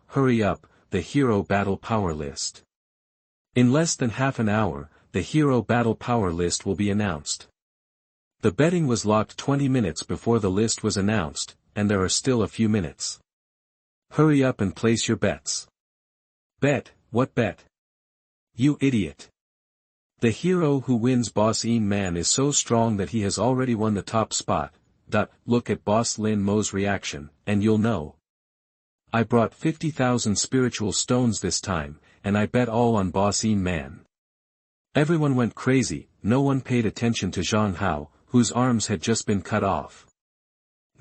hurry up, the hero battle power list. In less than half an hour, the hero battle power list will be announced. The betting was locked 20 minutes before the list was announced, and there are still a few minutes. Hurry up and place your bets. Bet, what bet? You idiot. The hero who wins Boss Yin Man is so strong that he has already won the top spot. Look at Boss Lin Mo's reaction, and you'll know. I brought 50,000 spiritual stones this time, and I bet all on Boss Yin Man. Everyone went crazy, no one paid attention to Zhang Hao, whose arms had just been cut off.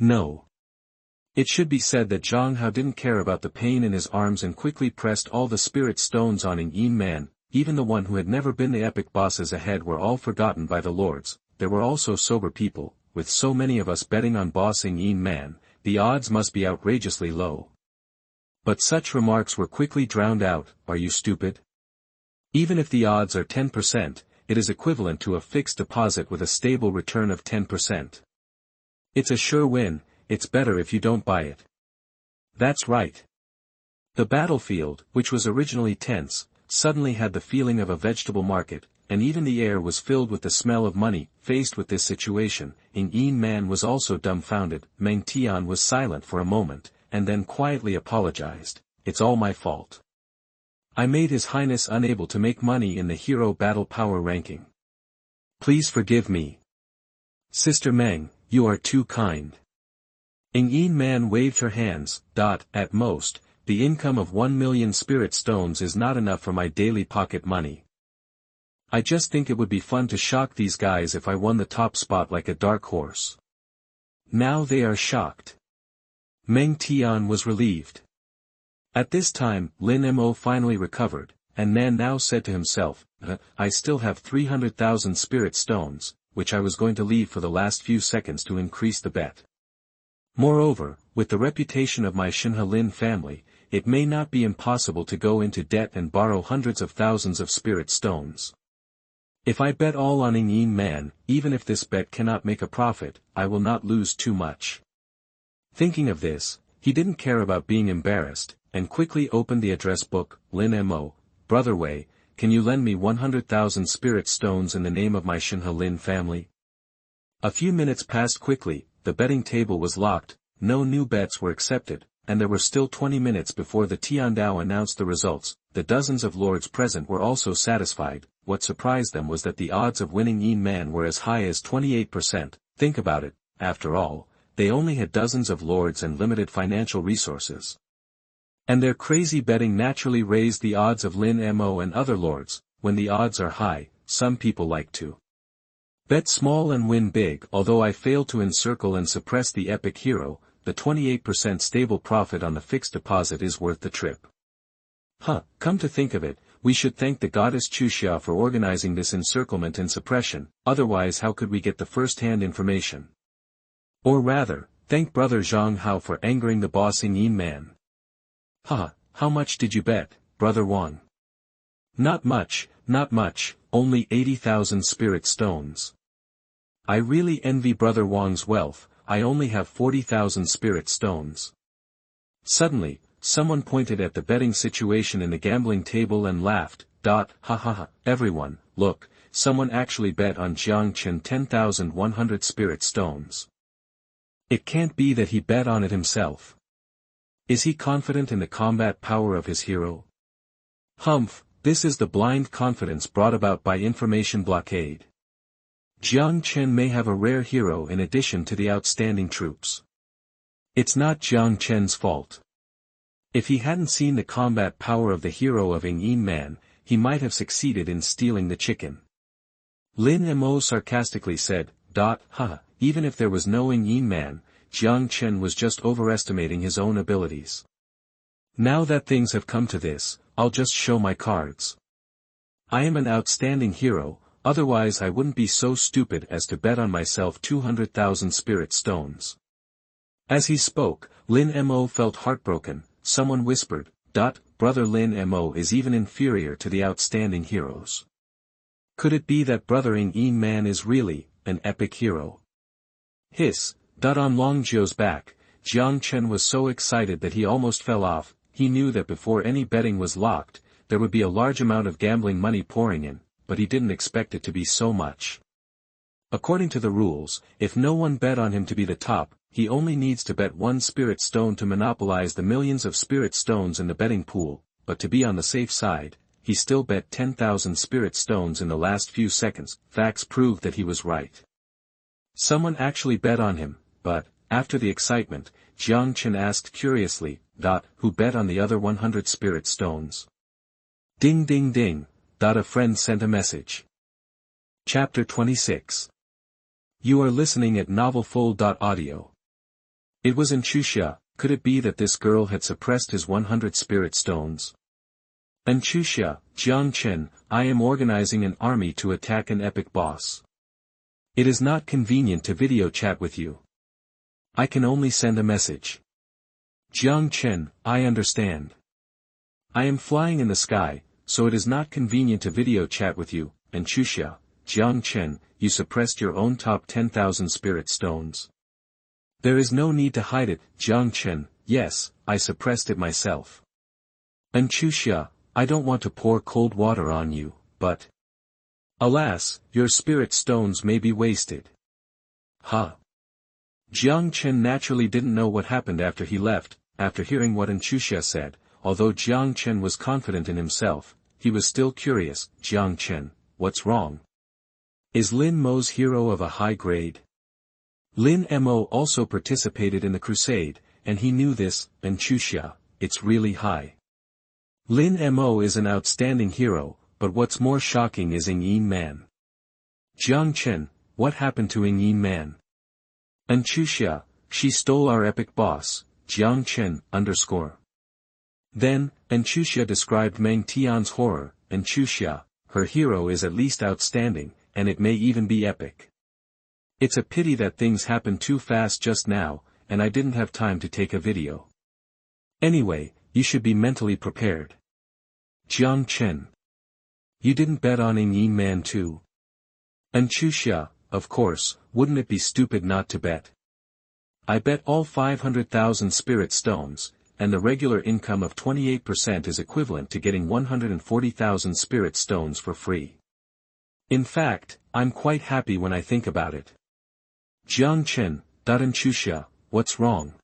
No. It should be said that Zhang Hao didn't care about the pain in his arms and quickly pressed all the spirit stones on Yin Man. Even the one who had never been the epic bosses ahead were all forgotten by the lords. There were also sober people. With so many of us betting on bossing Yin Man, the odds must be outrageously low. But such remarks were quickly drowned out. Are you stupid? Even if the odds are 10%, it is equivalent to a fixed deposit with a stable return of 10%. It's a sure win. It's better if you don't buy it. That's right. The battlefield, which was originally tense, suddenly had the feeling of a vegetable market, and even the air was filled with the smell of money. Faced with this situation, Yin Man was also dumbfounded. Meng Tian was silent for a moment, and then quietly apologized. It's all my fault. I made His Highness unable to make money in the hero battle power ranking. Please forgive me. Sister Meng, you are too kind. Yin Man waved her hands. At most, the income of 1 million spirit stones is not enough for my daily pocket money. I just think it would be fun to shock these guys if I won the top spot like a dark horse. Now they are shocked. Meng Tian was relieved. At this time, Lin Mo finally recovered, and Nan now said to himself, I still have 300,000 spirit stones, which I was going to leave for the last few seconds to increase the bet. Moreover, with the reputation of my Xinhe family, it may not be impossible to go into debt and borrow hundreds of thousands of spirit stones. If I bet all on Yin Man, even if this bet cannot make a profit, I will not lose too much. Thinking of this, he didn't care about being embarrassed, and quickly opened the address book. Lin Mo, Brother Wei, can you lend me 100,000 spirit stones in the name of my Xinhe family? A few minutes passed quickly. The betting table was locked, no new bets were accepted, and there were still 20 minutes before the Tiandao announced the results. The dozens of lords present were also satisfied. What surprised them was that the odds of winning Yin Man were as high as 28%. Think about it, after all, they only had dozens of lords and limited financial resources. And their crazy betting naturally raised the odds of Lin Mo and other lords. When the odds are high, some people like to bet small and win big. Although I failed to encircle and suppress the epic hero, the 28% stable profit on the fixed deposit is worth the trip. Come to think of it, we should thank the goddess Chuxia for organizing this encirclement and suppression, otherwise how could we get the first-hand information? Or rather, thank Brother Zhang Hao for angering the bossing Yin Man. How much did you bet, Brother Wang? Not much, only 80,000 spirit stones. I really envy Brother Wang's wealth, I only have 40,000 spirit stones. Suddenly, someone pointed at the betting situation in the gambling table and laughed. Everyone, look, someone actually bet on Jiang Chen 10,100 spirit stones. It can't be that he bet on it himself. Is he confident in the combat power of his hero? Humph, this is the blind confidence brought about by information blockade. Jiang Chen may have a rare hero in addition to the outstanding troops. It's not Jiang Chen's fault. If he hadn't seen the combat power of the hero of Yin Man, he might have succeeded in stealing the chicken. Lin Mo sarcastically said, even if there was no Yin Man, Jiang Chen was just overestimating his own abilities. Now that things have come to this, I'll just show my cards. I am an outstanding hero, otherwise I wouldn't be so stupid as to bet on myself 200,000 spirit stones. As he spoke, Lin Mo felt heartbroken. Someone whispered, Brother Lin Mo is even inferior to the outstanding heroes. Could it be that Brother Yin Man is really an epic hero? Hiss. On Long Zhou's back, Jiang Chen was so excited that he almost fell off. He knew that before any betting was locked, there would be a large amount of gambling money pouring in, but he didn't expect it to be so much. According to the rules, if no one bet on him to be the top, he only needs to bet 1 spirit stone to monopolize the millions of spirit stones in the betting pool, but to be on the safe side, he still bet 10,000 spirit stones in the last few seconds. Facts prove that he was right. Someone actually bet on him, but, after the excitement, Jiang Chen asked curiously, who bet on the other 100 spirit stones? Ding ding ding, a friend sent a message. Chapter 26. You are listening at novelfull.audio. It was in Chusha. Could it be that this girl had suppressed his 100 spirit stones? In Chusha, Jiang Chen, I am organizing an army to attack an epic boss. It is not convenient to video chat with you. I can only send a message. Jiang Chen, I understand. I am flying in the sky, so it is not convenient to video chat with you. And Chusha, Jiang Chen, you suppressed your own top 10,000 spirit stones. There is no need to hide it, Jiang Chen. Yes, I suppressed it myself. And Chusha, I don't want to pour cold water on you, but... alas, your spirit stones may be wasted. Jiang Chen naturally didn't know what happened after he left. After hearing what Chusha said, although Jiang Chen was confident in himself, he was still curious. Jiang Chen, what's wrong? Is Lin Mo's hero of a high grade? Lin Mo also participated in the crusade, and he knew this. And Chusha, it's really high. Lin Mo is an outstanding hero, but what's more shocking is Yin Man. Jiang Chen, what happened to Yin Man? And Chusha, she stole our epic boss. Jiang Chen, Then, and Chusha described Meng Tian's horror. And Chusha, her hero is at least outstanding, and it may even be epic. It's a pity that things happened too fast just now, and I didn't have time to take a video. Anyway, you should be mentally prepared. Jiang Chen. You didn't bet on Yin Man too? And Chusha, of course, wouldn't it be stupid not to bet? I bet all 500,000 spirit stones, and the regular income of 28% is equivalent to getting 140,000 spirit stones for free. In fact, I'm quite happy when I think about it. Jiang Chen, and Chusha, what's wrong?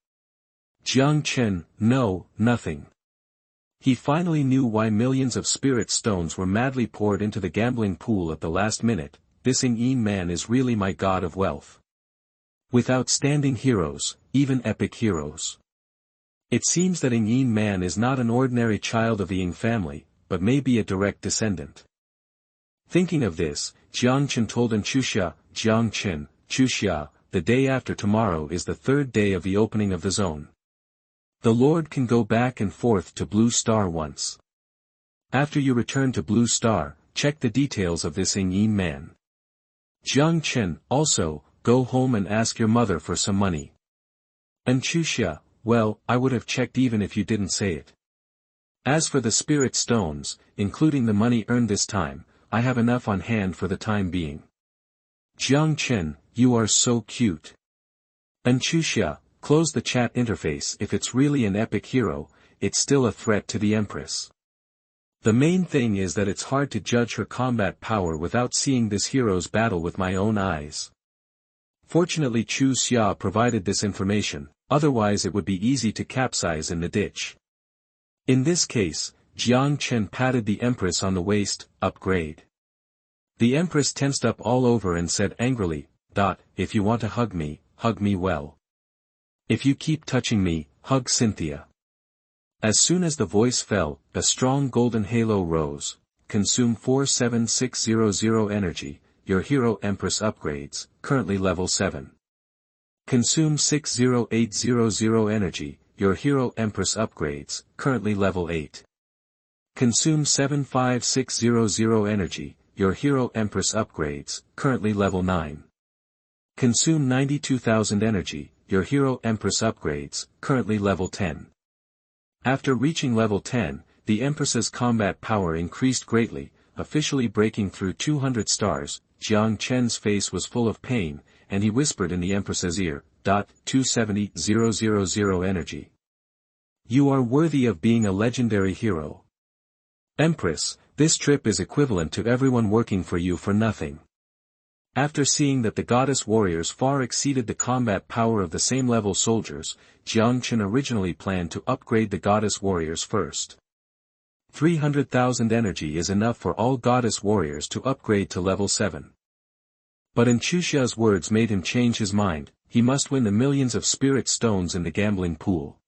Jiang Chen, no, nothing. He finally knew why millions of spirit stones were madly poured into the gambling pool at the last minute. This Yin Man is really my god of wealth. With outstanding heroes, even epic heroes. It seems that Yin Man is not an ordinary child of the Ying family, but may be a direct descendant. Thinking of this, Jiang Chen told Chusha, Jiang Chen, Chusha, the day after tomorrow is the 3rd day of the opening of the zone. The Lord can go back and forth to Blue Star once. After you return to Blue Star, check the details of this Yin Man. Jiang Chen, also, go home and ask your mother for some money. And Chusha, well, I would have checked even if you didn't say it. As for the spirit stones, including the money earned this time, I have enough on hand for the time being. Jiang Chen, you are so cute. And Chusha, close the chat interface. If it's really an epic hero, it's still a threat to the Empress. The main thing is that it's hard to judge her combat power without seeing this hero's battle with my own eyes. Fortunately Chu Xia provided this information, otherwise it would be easy to capsize in the ditch. In this case, Jiang Chen patted the Empress on the waist. Upgrade. The Empress tensed up all over and said angrily, if you want to hug me well. If you keep touching me, hug Cynthia. As soon as the voice fell, a strong golden halo rose. Consume 47600 energy, your hero Empress upgrades, currently level 7. Consume 60800 energy, your hero Empress upgrades, currently level 8. Consume 75600 energy, your hero Empress upgrades, currently level 9. Consume 92,000 energy, your hero Empress upgrades, currently level 10. After reaching level 10, the Empress's combat power increased greatly, officially breaking through 200 stars. Jiang Chen's face was full of pain, and he whispered in the Empress's ear, 270,000 energy. You are worthy of being a legendary hero. Empress, this trip is equivalent to everyone working for you for nothing. After seeing that the goddess warriors far exceeded the combat power of the same level soldiers, Jiang Chen originally planned to upgrade the goddess warriors first. 300,000 energy is enough for all goddess warriors to upgrade to level 7. But Xuxia's words made him change his mind. He must win the millions of spirit stones in the gambling pool.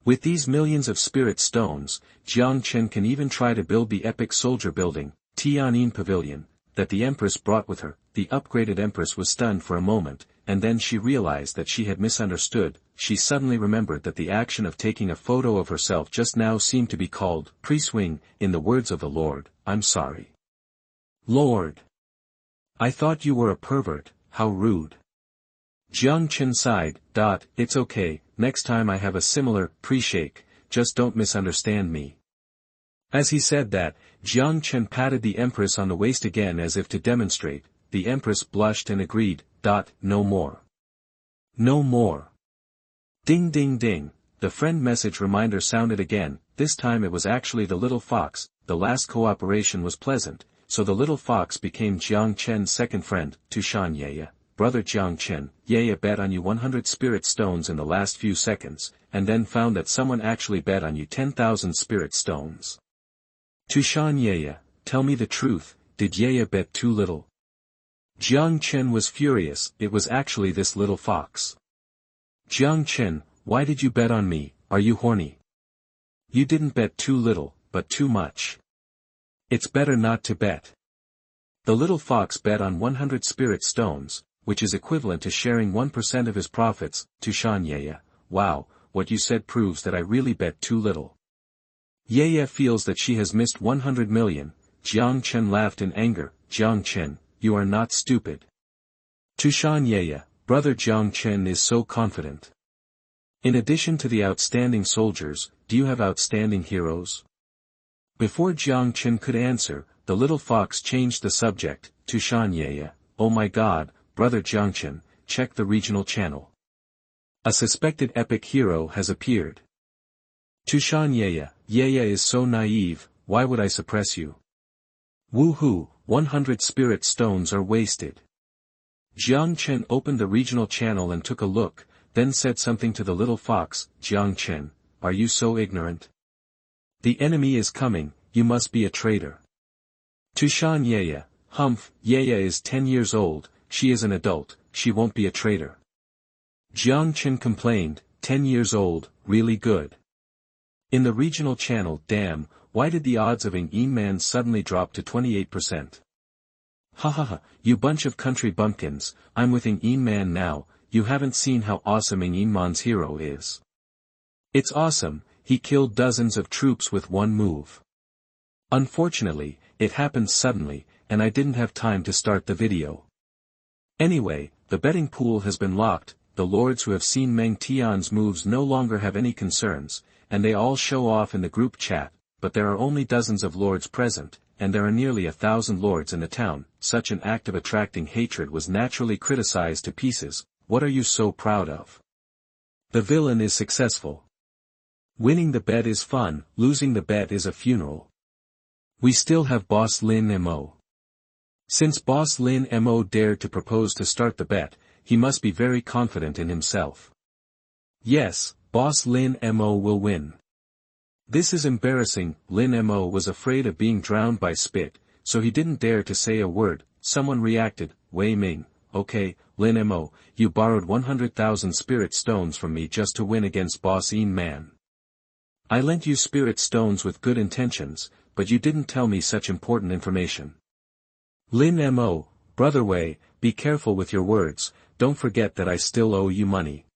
With these millions of spirit stones, Jiang Chen can even try to build the epic soldier building, Tianyin Pavilion, that the Empress brought with her. The upgraded Empress was stunned for a moment, and then she realized that she had misunderstood. She suddenly remembered that the action of taking a photo of herself just now seemed to be called pre-swing. In the words of the Lord, "I'm sorry. Lord. I thought you were a pervert, how rude." Jiang Chen sighed. It's okay, next time I have a similar pre-shake, just don't misunderstand me. As he said that, Jiang Chen patted the Empress on the waist again as if to demonstrate. The Empress blushed and agreed. No more. No more. Ding ding ding, the friend message reminder sounded again. This time it was actually the little fox. The last cooperation was pleasant, so the little fox became Jiang Chen's second friend. Tushan Yeye, brother Jiang Chen, Yeye bet on you 100 spirit stones in the last few seconds, and then found that someone actually bet on you 10,000 spirit stones. Tushan Yeye, tell me the truth, did Yeye bet too little? Jiang Chen was furious. It was actually this little fox. Jiang Chen, why did you bet on me? Are you horny? You didn't bet too little, but too much. It's better not to bet. The little fox bet on 100 spirit stones, which is equivalent to sharing 1% of his profits. Tushan Yeye, wow, what you said proves that I really bet too little. Yeye feels that she has missed 100 million. Jiang Chen laughed in anger. Jiang Chen, you are not stupid. Tushan Yeye, brother Jiang Chen is so confident. In addition to the outstanding soldiers, do you have outstanding heroes? Before Jiang Chen could answer, the little fox changed the subject. Tushan Yeye, oh my god, brother Jiang Chen, check the regional channel. A suspected epic hero has appeared. Tushan Yeye, Yeye is so naive, why would I suppress you? Woohoo, 100 spirit stones are wasted. Jiang Chen opened the regional channel and took a look, then said something to the little fox. Jiang Chen, are you so ignorant? The enemy is coming, you must be a traitor. Tushan Yeye, humph, Yeye is 10 years old, she is an adult, she won't be a traitor. Jiang Chen complained, 10 years old, really good. In the regional channel, damn, why did the odds of Yin Man suddenly drop to 28%? Ha, you bunch of country bumpkins, I'm with Yin Man now, you haven't seen how awesome Yin Man's hero is. It's awesome, he killed dozens of troops with one move. Unfortunately, it happened suddenly, and I didn't have time to start the video. Anyway, the betting pool has been locked, the lords who have seen Meng Tian's moves no longer have any concerns, and they all show off in the group chat, but there are only dozens of lords present, and there are nearly 1,000 lords in the town. Such an act of attracting hatred was naturally criticized to pieces. What are you so proud of? The villain is successful. Winning the bet is fun, losing the bet is a funeral. We still have Boss Lin Mo. Since Boss Lin Mo dared to propose to start the bet, he must be very confident in himself. Yes, Boss Lin Mo will win. This is embarrassing. Lin Mo was afraid of being drowned by spit, so he didn't dare to say a word. Someone reacted, Wei Ming, okay, Lin Mo, you borrowed 100,000 spirit stones from me just to win against Boss Yin Man. I lent you spirit stones with good intentions, but you didn't tell me such important information. Lin Mo, brother Wei, be careful with your words, don't forget that I still owe you money.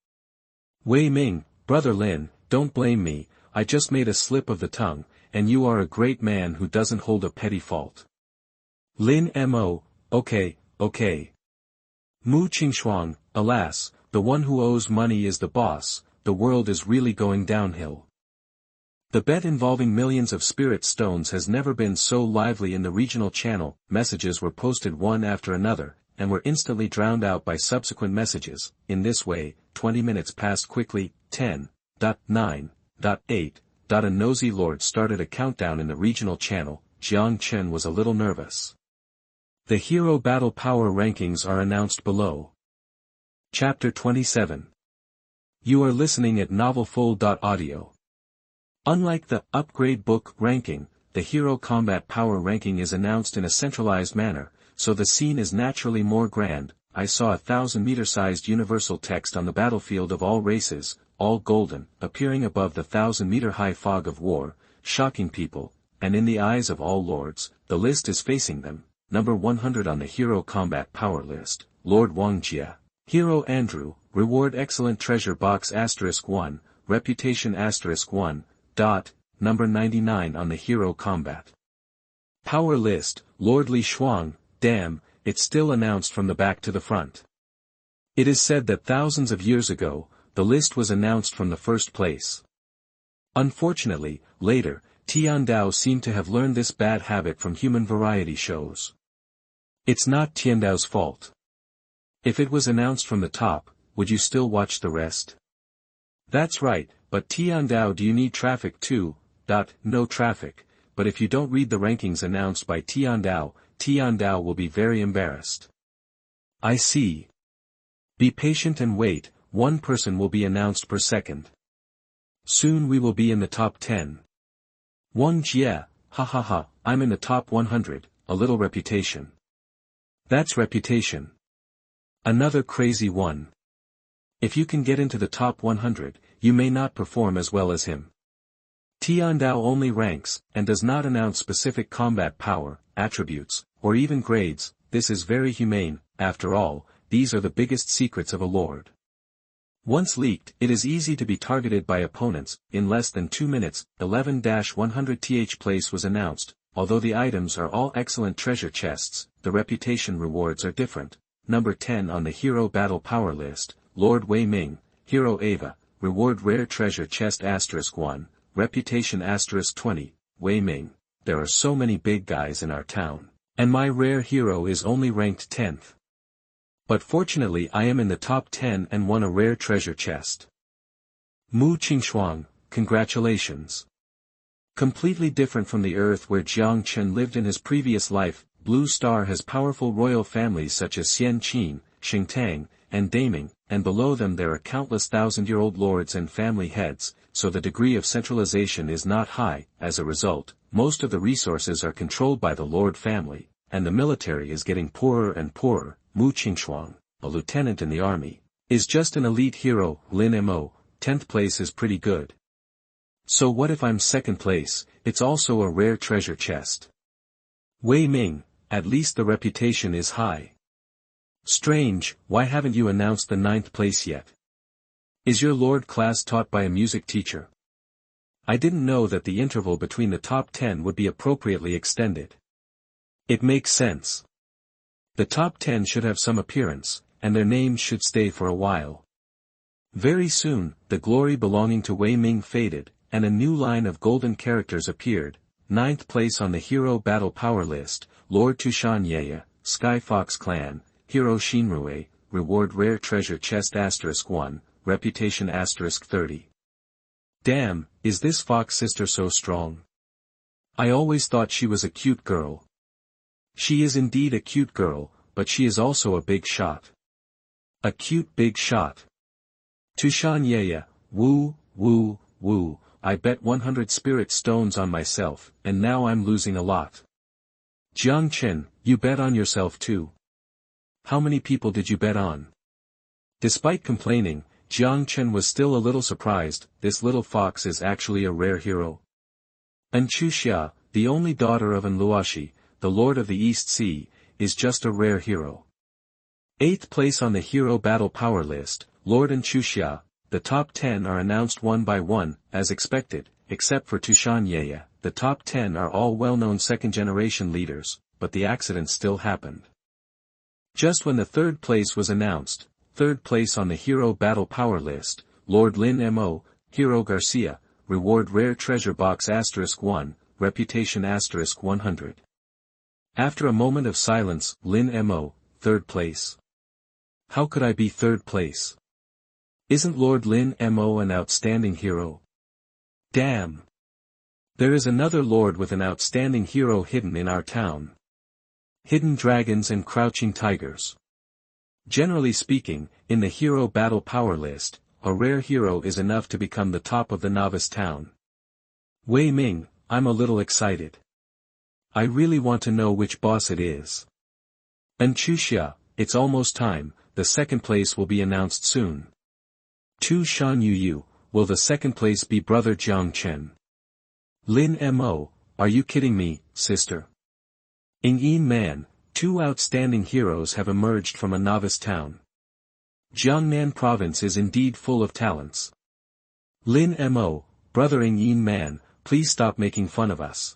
Wei Ming, brother Lin, don't blame me, I just made a slip of the tongue, and you are a great man who doesn't hold a petty fault. Lin Mo, okay. Mu Qingshuang, alas, the one who owes money is the boss, the world is really going downhill. The bet involving millions of spirit stones has never been so lively in the regional channel. Messages were posted one after another, and were instantly drowned out by subsequent messages. In this way, 20 minutes passed quickly. 10.9.8. A nosy lord started a countdown in the regional channel. Jiang Chen was a little nervous. The Hero Battle Power Rankings are announced below. Chapter 27. You are listening at novelfull.audio. Unlike the Upgrade Book ranking, the Hero Combat Power ranking is announced in a centralized manner, so the scene is naturally more grand. I saw 1,000-meter-sized universal text on the battlefield of all races, all golden, appearing above the 1,000-meter-high fog of war, shocking people, and in the eyes of all lords, the list is facing them. Number 100 on the Hero Combat Power list, Lord Wang Jie. Hero Andrew, Reward Excellent Treasure Box *1, Reputation *1, Number 99 on the Hero Combat Power list, Lord Li Shuang. Damn, it's still announced from the back to the front. It is said that thousands of years ago, the list was announced from the first place. Unfortunately, later, Tiandao seemed to have learned this bad habit from human variety shows. It's not Tiandao's fault. If it was announced from the top, would you still watch the rest? That's right, but Tiandao, do you need traffic too? No traffic, but if you don't read the rankings announced by Tiandao, Tiandao will be very embarrassed. I see. Be patient and wait, one person will be announced per second. Soon we will be in the top 10. Wang Jie, I'm in the top 100, a little reputation. That's reputation. Another crazy one. If you can get into the top 100, you may not perform as well as him. Tiandao only ranks, and does not announce specific combat power, attributes, or even grades. This is very humane. After all, these are the biggest secrets of a lord. Once leaked, it is easy to be targeted by opponents. In less than 2 minutes, 11-100th place was announced. Although the items are all excellent treasure chests, the reputation rewards are different. Number 10 on the Hero Battle Power list, Lord Wei Ming, Hero Ava, Reward Rare Treasure Chest *1, Reputation *20, Wei Ming. There are so many big guys in our town, and my rare hero is only ranked 10th. But fortunately I am in the top 10 and won a rare treasure chest. Mu Qingxuang, congratulations. Completely different from the Earth where Jiang Chen lived in his previous life, Blue Star has powerful royal families such as Xian Qin, Xingtang, and Daming, and below them there are countless thousand-year-old lords and family heads, so the degree of centralization is not high. As a result, most of the resources are controlled by the lord family, and the military is getting poorer and poorer. Mu Qingxuang, a lieutenant in the army, is just an elite hero. Lin Mo, 10th place is pretty good. So what if I'm 2nd place? It's also a rare treasure chest. Wei Ming, at least the reputation is high. Strange, why haven't you announced the 9th place yet? Is your lord class taught by a music teacher? I didn't know that the interval between the top 10 would be appropriately extended. It makes sense. The top 10 should have some appearance, and their names should stay for a while. Very soon, the glory belonging to Wei Ming faded, and a new line of golden characters appeared. 9th place on the Hero Battle Power list, Lord Xuanyuan, Sky Fox Clan, Hero Xinrui, Reward Rare Treasure Chest *1, Reputation *30. Damn, is this fox sister so strong? I always thought she was a cute girl. She is indeed a cute girl, but she is also a big shot. A cute big shot. Xuanyuan, woo, woo, woo. I bet 100 spirit stones on myself, and now I'm losing a lot. Jiang Chen, you bet on yourself too. How many people did you bet on? Despite complaining, Jiang Chen was still a little surprised. This little fox is actually a rare hero. And Xuxia, the only daughter of An Luoxi, the Lord of the East Sea, is just a rare hero. 8th place on the Hero Battle Power list, Lord and Xuxia. The top 10 are announced one by one, as expected, except for Xuanyuan. The top 10 are all well-known second-generation leaders, but the accident still happened. Just when the 3rd place was announced, 3rd place on the Hero Battle Power list, Lord Lin Mo, Hero Garcia, Reward Rare Treasure Box *1, Reputation *100. After a moment of silence, Lin Mo, 3rd place. How could I be 3rd place? Isn't Lord Lin Mo an outstanding hero? Damn! There is another lord with an outstanding hero hidden in our town. Hidden dragons and crouching tigers. Generally speaking, in the hero battle power list, a rare hero is enough to become the top of the novice town. Wei Ming, I'm a little excited. I really want to know which boss it is. And Chuxia, it's almost time, the second place will be announced soon. Tu Shanyu, will the second place be brother Jiang Chen? Lin Mo, are you kidding me, sister? Yin Man, two outstanding heroes have emerged from a novice town. Jiangnan province is indeed full of talents. Lin Mo, brother Yin Man, please stop making fun of us.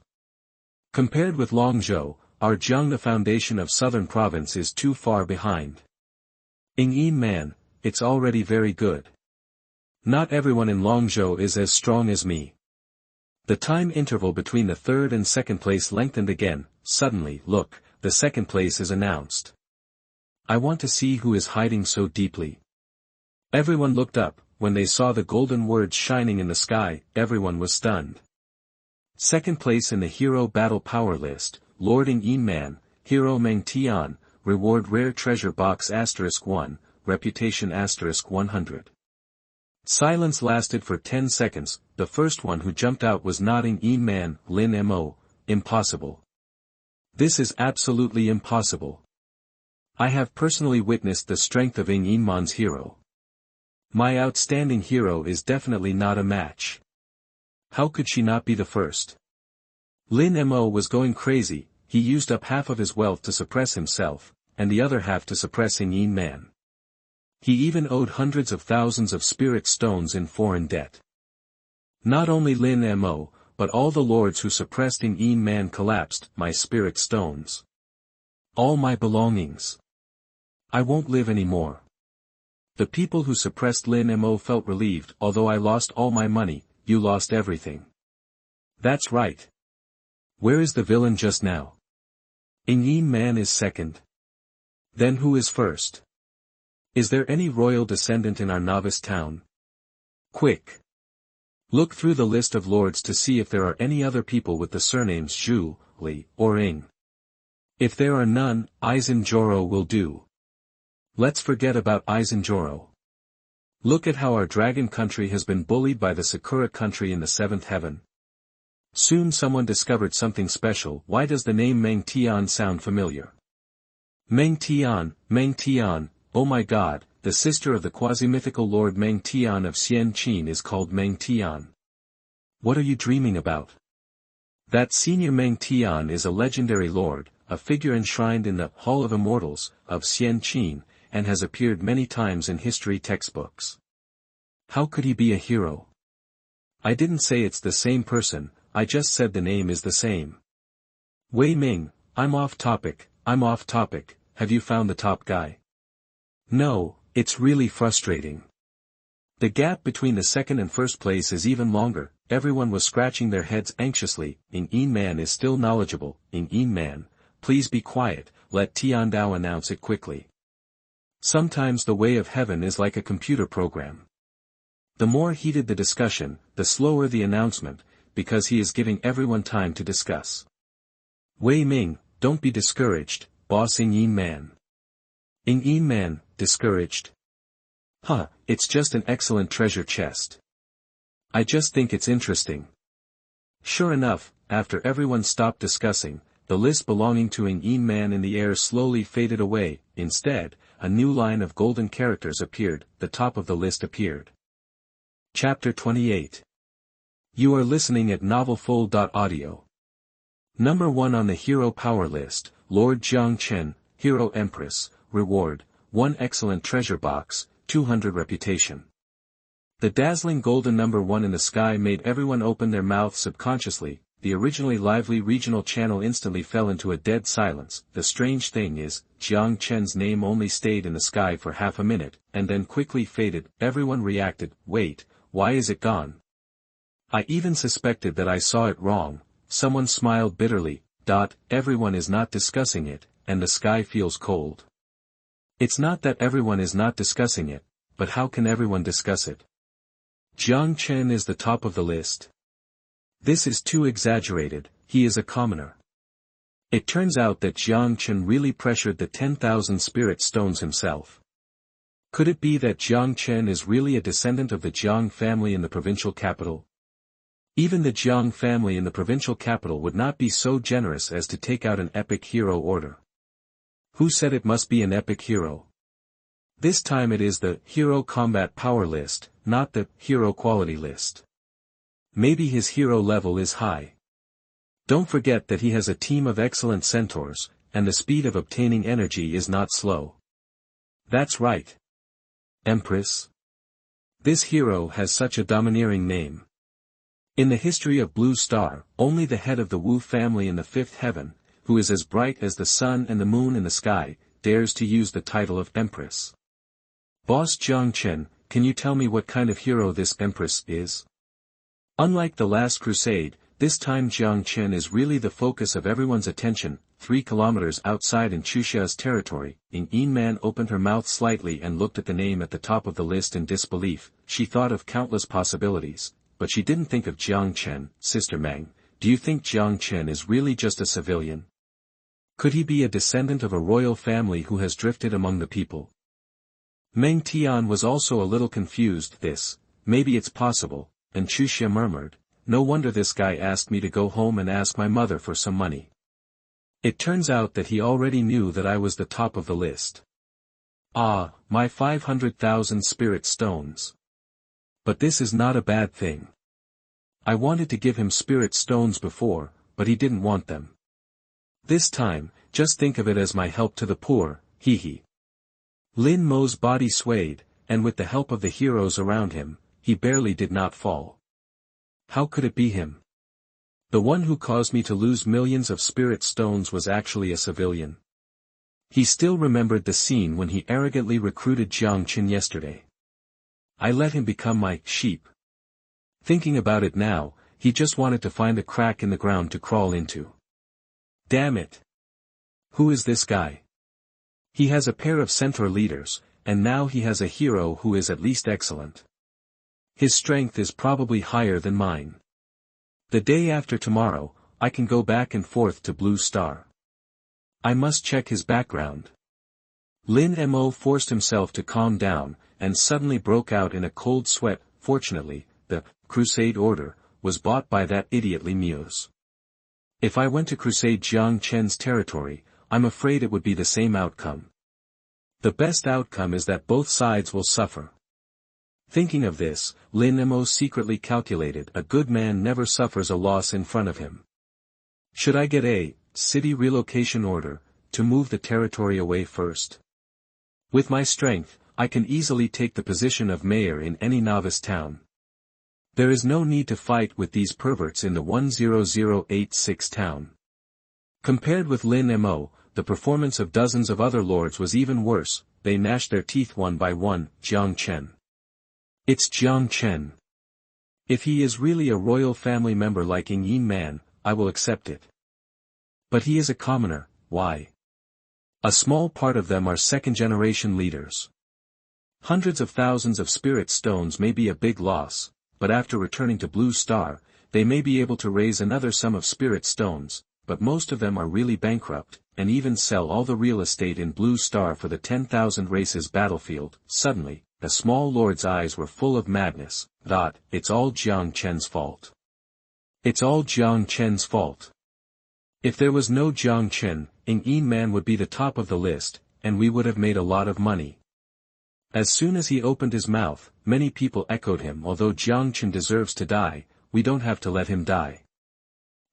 Compared with Longzhou, our Jiang the foundation of southern province is too far behind. Yin Man, it's already very good. Not everyone in Longzhou is as strong as me. The time interval between the third and second place lengthened again. Suddenly, look, the second place is announced. I want to see who is hiding so deeply. Everyone looked up. When they saw the golden words shining in the sky, everyone was stunned. Second place in the hero battle power list, Lord Yin Man, Hero Meng Tian, reward rare treasure box *1, reputation *100. Silence lasted for 10 seconds, the first one who jumped out was nodding Yin Man, Lin Mo, impossible. This is absolutely impossible. I have personally witnessed the strength of Yin Man's hero. My outstanding hero is definitely not a match. How could she not be the first? Lin Mo was going crazy, he used up half of his wealth to suppress himself, and the other half to suppress Yin Man. He even owed hundreds of thousands of spirit stones in foreign debt. Not only Lin Mo, but all the lords who suppressed Yin Man collapsed, my spirit stones. All my belongings. I won't live anymore. The people who suppressed Lin Mo felt relieved. Although I lost all my money, you lost everything. That's right. Where is the villain just now? Yin Man is second. Then who is first? Is there any royal descendant in our novice town? Quick! Look through the list of lords to see if there are any other people with the surnames Zhu, Li, or Ing. If there are none, Aizenjoro will do. Let's forget about Aizenjoro. Look at how our dragon country has been bullied by the Sakura country in the seventh heaven. Soon someone discovered something special. Why does the name Meng Tian sound familiar? Meng Tian, oh my god, the sister of the quasi-mythical Lord Meng Tian of Xianqin is called Meng Tian. What are you dreaming about? That senior Meng Tian is a legendary lord, a figure enshrined in the Hall of Immortals of Xianqin, and has appeared many times in history textbooks. How could he be a hero? I didn't say it's the same person, I just said the name is the same. Wei Ming, I'm off topic, have you found the top guy? No, it's really frustrating. The gap between the second and first place is even longer. Everyone was scratching their heads anxiously. Yin Man is still knowledgeable. Yin Man, please be quiet, let Tiandao announce it quickly. Sometimes the way of heaven is like a computer program. The more heated the discussion, the slower the announcement, because he is giving everyone time to discuss. Wei Ming, don't be discouraged, boss Yin Man. Yin Man, discouraged? Huh, it's just an excellent treasure chest. I just think it's interesting. Sure enough, after everyone stopped discussing, the list belonging to Yin Man in the air slowly faded away. Instead, a new line of golden characters appeared. The top of the list appeared. Chapter 28. You are listening at novelfull.audio. Number 1 on the hero power list, Lord Jiang Chen, Hero Empress, reward, 1 excellent treasure box, 200 reputation. The dazzling golden number 1 in the sky made everyone open their mouths subconsciously. The originally lively regional channel instantly fell into a dead silence. The strange thing is, Jiang Chen's name only stayed in the sky for half a minute, and then quickly faded. Everyone reacted, wait, why is it gone? I even suspected that I saw it wrong. Someone smiled bitterly. Everyone is not discussing it, and the sky feels cold. It's not that everyone is not discussing it, but how can everyone discuss it? Jiang Chen is the top of the list. This is too exaggerated, he is a commoner. It turns out that Jiang Chen really pressured the 10,000 spirit stones himself. Could it be that Jiang Chen is really a descendant of the Jiang family in the provincial capital? Even the Jiang family in the provincial capital would not be so generous as to take out an epic hero order. Who said it must be an epic hero? This time it is the hero combat power list, not the hero quality list. Maybe his hero level is high. Don't forget that he has a team of excellent centaurs, and the speed of obtaining energy is not slow. That's right. Empress. This hero has such a domineering name. In the history of Blue Star, only the head of the Wu family in the fifth heaven, who is as bright as the sun and the moon in the sky, dares to use the title of Empress. Boss Jiang Chen, can you tell me what kind of hero this Empress is? Unlike the last crusade, this time Jiang Chen is really the focus of everyone's attention. 3 kilometers outside in Chuxia's territory, Yin Man opened her mouth slightly and looked at the name at the top of the list in disbelief. She thought of countless possibilities, but she didn't think of Jiang Chen. Sister Meng, do you think Jiang Chen is really just a civilian? Could he be a descendant of a royal family who has drifted among the people? Meng Tian was also a little confused. Maybe it's possible, and Chuxia murmured, no wonder this guy asked me to go home and ask my mother for some money. It turns out that he already knew that I was the top of the list. Ah, my 500,000 spirit stones. But this is not a bad thing. I wanted to give him spirit stones before, but he didn't want them. This time, just think of it as my help to the poor, hee. Lin Mo's body swayed, and with the help of the heroes around him, he barely did not fall. How could it be him? The one who caused me to lose millions of spirit stones was actually a civilian. He still remembered the scene when he arrogantly recruited Jiang Chen yesterday. I let him become my sheep. Thinking about it now, he just wanted to find a crack in the ground to crawl into. Damn it! Who is this guy? He has a pair of centaur leaders, and now he has a hero who is at least excellent. His strength is probably higher than mine. The day after tomorrow, I can go back and forth to Blue Star. I must check his background. Lin Mo forced himself to calm down, and suddenly broke out in a cold sweat. Fortunately, the crusade order was bought by that idiot Li Muse. If I went to crusade Jiang Chen's territory, I'm afraid it would be the same outcome. The best outcome is that both sides will suffer. Thinking of this, Lin Mo secretly calculated a good man never suffers a loss in front of him. Should I get a city relocation order to move the territory away first? With my strength, I can easily take the position of mayor in any novice town. There is no need to fight with these perverts in the 10086 town. Compared with Lin Mo, the performance of dozens of other lords was even worse. They gnashed their teeth one by one. Jiang Chen. It's Jiang Chen. If he is really a royal family member like Yin Man, I will accept it. But he is a commoner. Why? A small part of them are second-generation leaders. Hundreds of thousands of spirit stones may be a big loss, but after returning to Blue Star, they may be able to raise another sum of spirit stones, but most of them are really bankrupt, and even sell all the real estate in Blue Star for the 10,000 races battlefield. Suddenly, the small lord's eyes were full of madness. It's all Jiang Chen's fault. It's all Jiang Chen's fault. If there was no Jiang Chen, Yin Man would be the top of the list, and we would have made a lot of money. As soon as he opened his mouth, many people echoed him. Although Jiang Chen deserves to die, we don't have to let him die.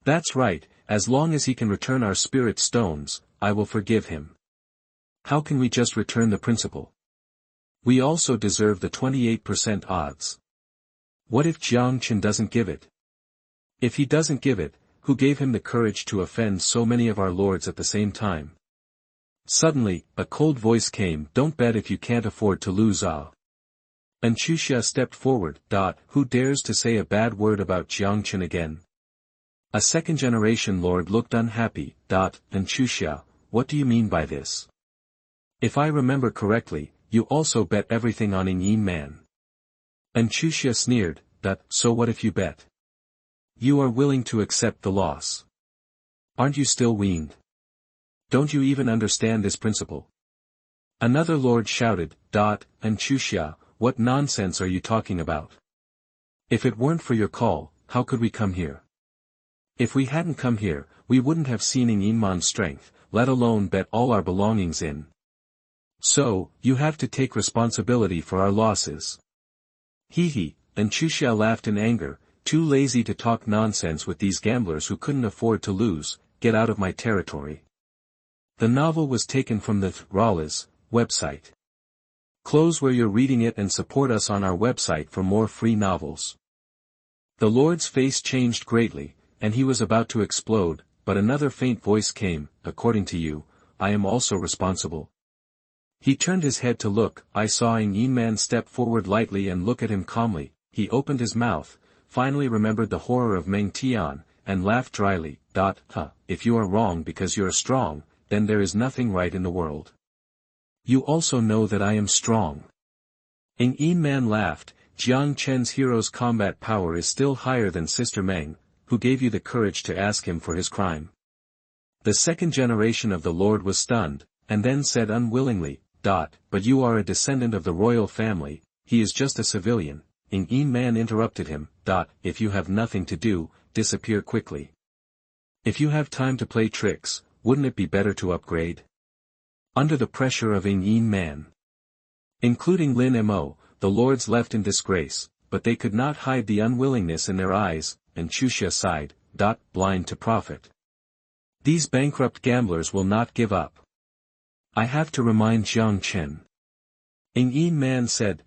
That's right, as long as he can return our spirit stones, I will forgive him. How can we just return the principal? We also deserve the 28% odds. What if Jiang Chen doesn't give it? If he doesn't give it, who gave him the courage to offend so many of our lords at the same time? Suddenly, a cold voice came. Don't bet if you can't afford to lose. And Chuxia stepped forward. Who dares to say a bad word about Jiang Chen again? A second-generation lord looked unhappy. And Chuxia, what do you mean by this? If I remember correctly, you also bet everything on Yin Man. And Chuxia sneered. So what if you bet? You are willing to accept the loss. Aren't you still weaned? Don't you even understand this principle? Another lord shouted, "And Chuxia, what nonsense are you talking about? If it weren't for your call, how could we come here? If we hadn't come here, we wouldn't have seen Yinman's strength, let alone bet all our belongings in. So, you have to take responsibility for our losses." Hee, and Chuxia laughed in anger, "Too lazy to talk nonsense with these gamblers who couldn't afford to lose, get out of my territory." The novel was taken from the Rawlers website. Close where you're reading it and support us on our website for more free novels. The Lord's face changed greatly, and he was about to explode, but another faint voice came, "According to you, I am also responsible." He turned his head to look. I saw Yinman step forward lightly and look at him calmly. He opened his mouth, finally remembered the horror of Meng Tian, and laughed dryly. If you are wrong because you are strong, then there is nothing right in the world. You also know that I am strong. Yinman laughed. Jiang Chen's hero's combat power is still higher than Sister Meng, who gave you the courage to ask him for his crime. The second generation of the Lord was stunned, and then said unwillingly, "But you are a descendant of the royal family, he is just a civilian." Yinman interrupted him, "If you have nothing to do, disappear quickly. If you have time to play tricks, wouldn't it be better to upgrade?" Under the pressure of Yinman, including Lin Mo, the lords left in disgrace, but they could not hide the unwillingness in their eyes, and Chuxia sighed, "Blind to profit. These bankrupt gamblers will not give up. I have to remind Jiang Chen." Yinman said,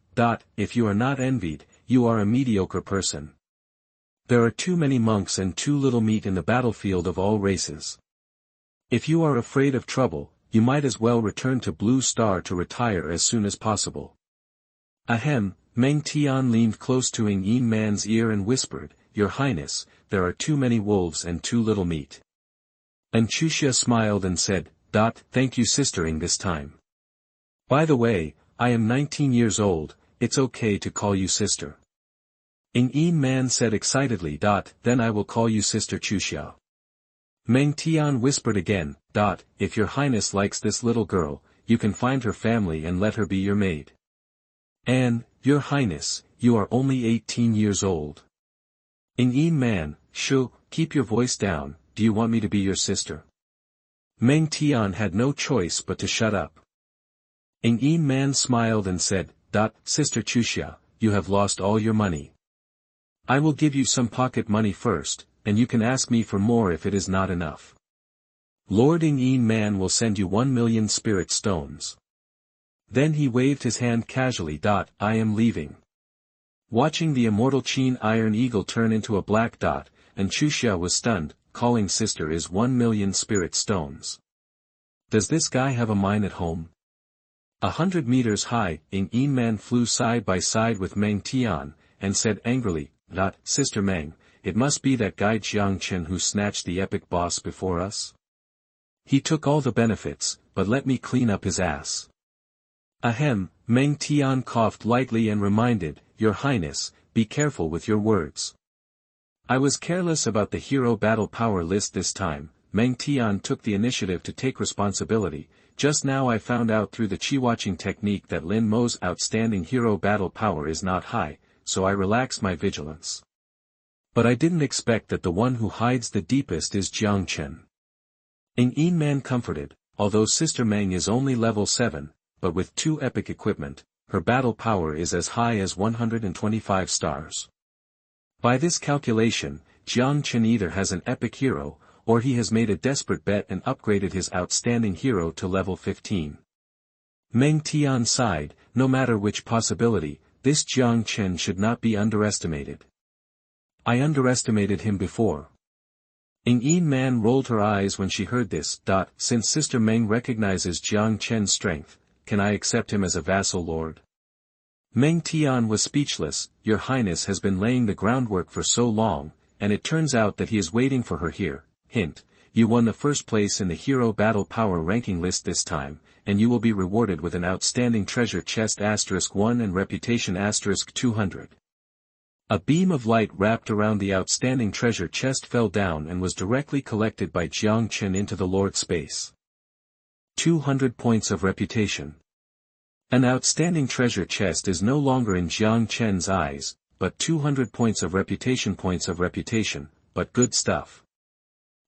"If you are not envied, you are a mediocre person. There are too many monks and too little meat in the battlefield of all races. If you are afraid of trouble, you might as well return to Blue Star to retire as soon as possible." Ahem. Meng Tian leaned close to Yinman's ear and whispered, "Your Highness, there are too many wolves and too little meat." And Chuxia smiled and said, "Thank you sistering this time. By the way, I am 19 years old, it's okay to call you sister." Yinman said excitedly, "Then I will call you Sister Chuxia." Meng Tian whispered again, "If your Highness likes this little girl, you can find her family and let her be your maid." "And, your Highness, you are only 18 years old." Yinman, "Shoo, keep your voice down, do you want me to be your sister?" Meng Tian had no choice but to shut up. Yinman smiled and said, "Sister Chuxia, you have lost all your money. I will give you some pocket money first, and you can ask me for more if it is not enough. Lord Yinman will send you 1,000,000 spirit stones." Then he waved his hand casually. "I am leaving." Watching the immortal Qin Iron Eagle turn into a black dot, and Chuxia was stunned, calling sister is 1,000,000 spirit stones. Does this guy have a mine at home? 100 meters high, Yinman flew side by side with Meng Tian, and said angrily, "Sister Meng, it must be that guy Jiang Chen who snatched the epic boss before us. He took all the benefits, but let me clean up his ass." Ahem. Meng Tian coughed lightly and reminded, "Your Highness, be careful with your words. I was careless about the hero battle power list this time." Meng Tian took the initiative to take responsibility. "Just now I found out through the chi-watching technique that Lin Mo's outstanding hero battle power is not high, so I relaxed my vigilance. But I didn't expect that the one who hides the deepest is Jiang Chen." Yinman comforted, "Although Sister Meng is only level 7, but with 2 epic equipment, her battle power is as high as 125 stars. By this calculation, Jiang Chen either has an epic hero, or he has made a desperate bet and upgraded his outstanding hero to level 15. Meng Tian sighed, "No matter which possibility, this Jiang Chen should not be underestimated. I underestimated him before." Yinman rolled her eyes when she heard this. "Since Sister Meng recognizes Jiang Chen's strength, can I accept him as a vassal lord?" Meng Tian was speechless. "Your Highness has been laying the groundwork for so long, and it turns out that he is waiting for her here. Hint, you won the first place in the hero battle power ranking list this time, and you will be rewarded with an outstanding treasure chest *1 and reputation *200. A beam of light wrapped around the outstanding treasure chest fell down and was directly collected by Jiang Chen into the Lord space. 200 points of reputation. An outstanding treasure chest is no longer in Jiang Chen's eyes, but 200 points of reputation, but good stuff.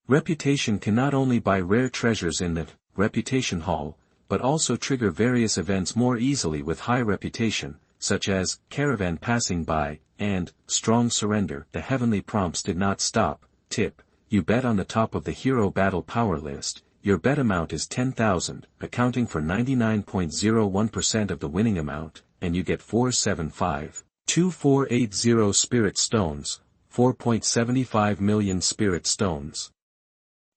Reputation can not only buy rare treasures in the reputation hall, but also trigger various events more easily with high reputation, such as caravan passing by, and strong surrender. The heavenly prompts did not stop. Tip: you bet on the top of the hero battle power list. Your bet amount is 10,000, accounting for 99.01% of the winning amount, and you get 475,2480 spirit stones, 4.75 million spirit stones.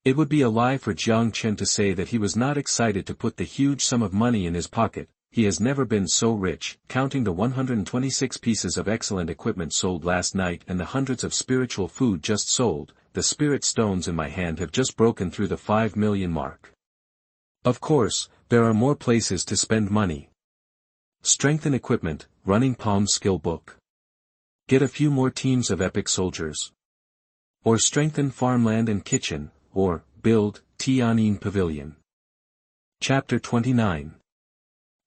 It would be a lie for Jiang Chen to say that he was not excited to put the huge sum of money in his pocket. He has never been so rich, counting the 126 pieces of excellent equipment sold last night and the hundreds of spiritual food just sold. The spirit stones in my hand have just broken through the 5 million mark. Of course, there are more places to spend money. Strengthen equipment, running palm skill book. Get a few more teams of epic soldiers. Or strengthen farmland and kitchen, or build Tianyin Pavilion. Chapter 29.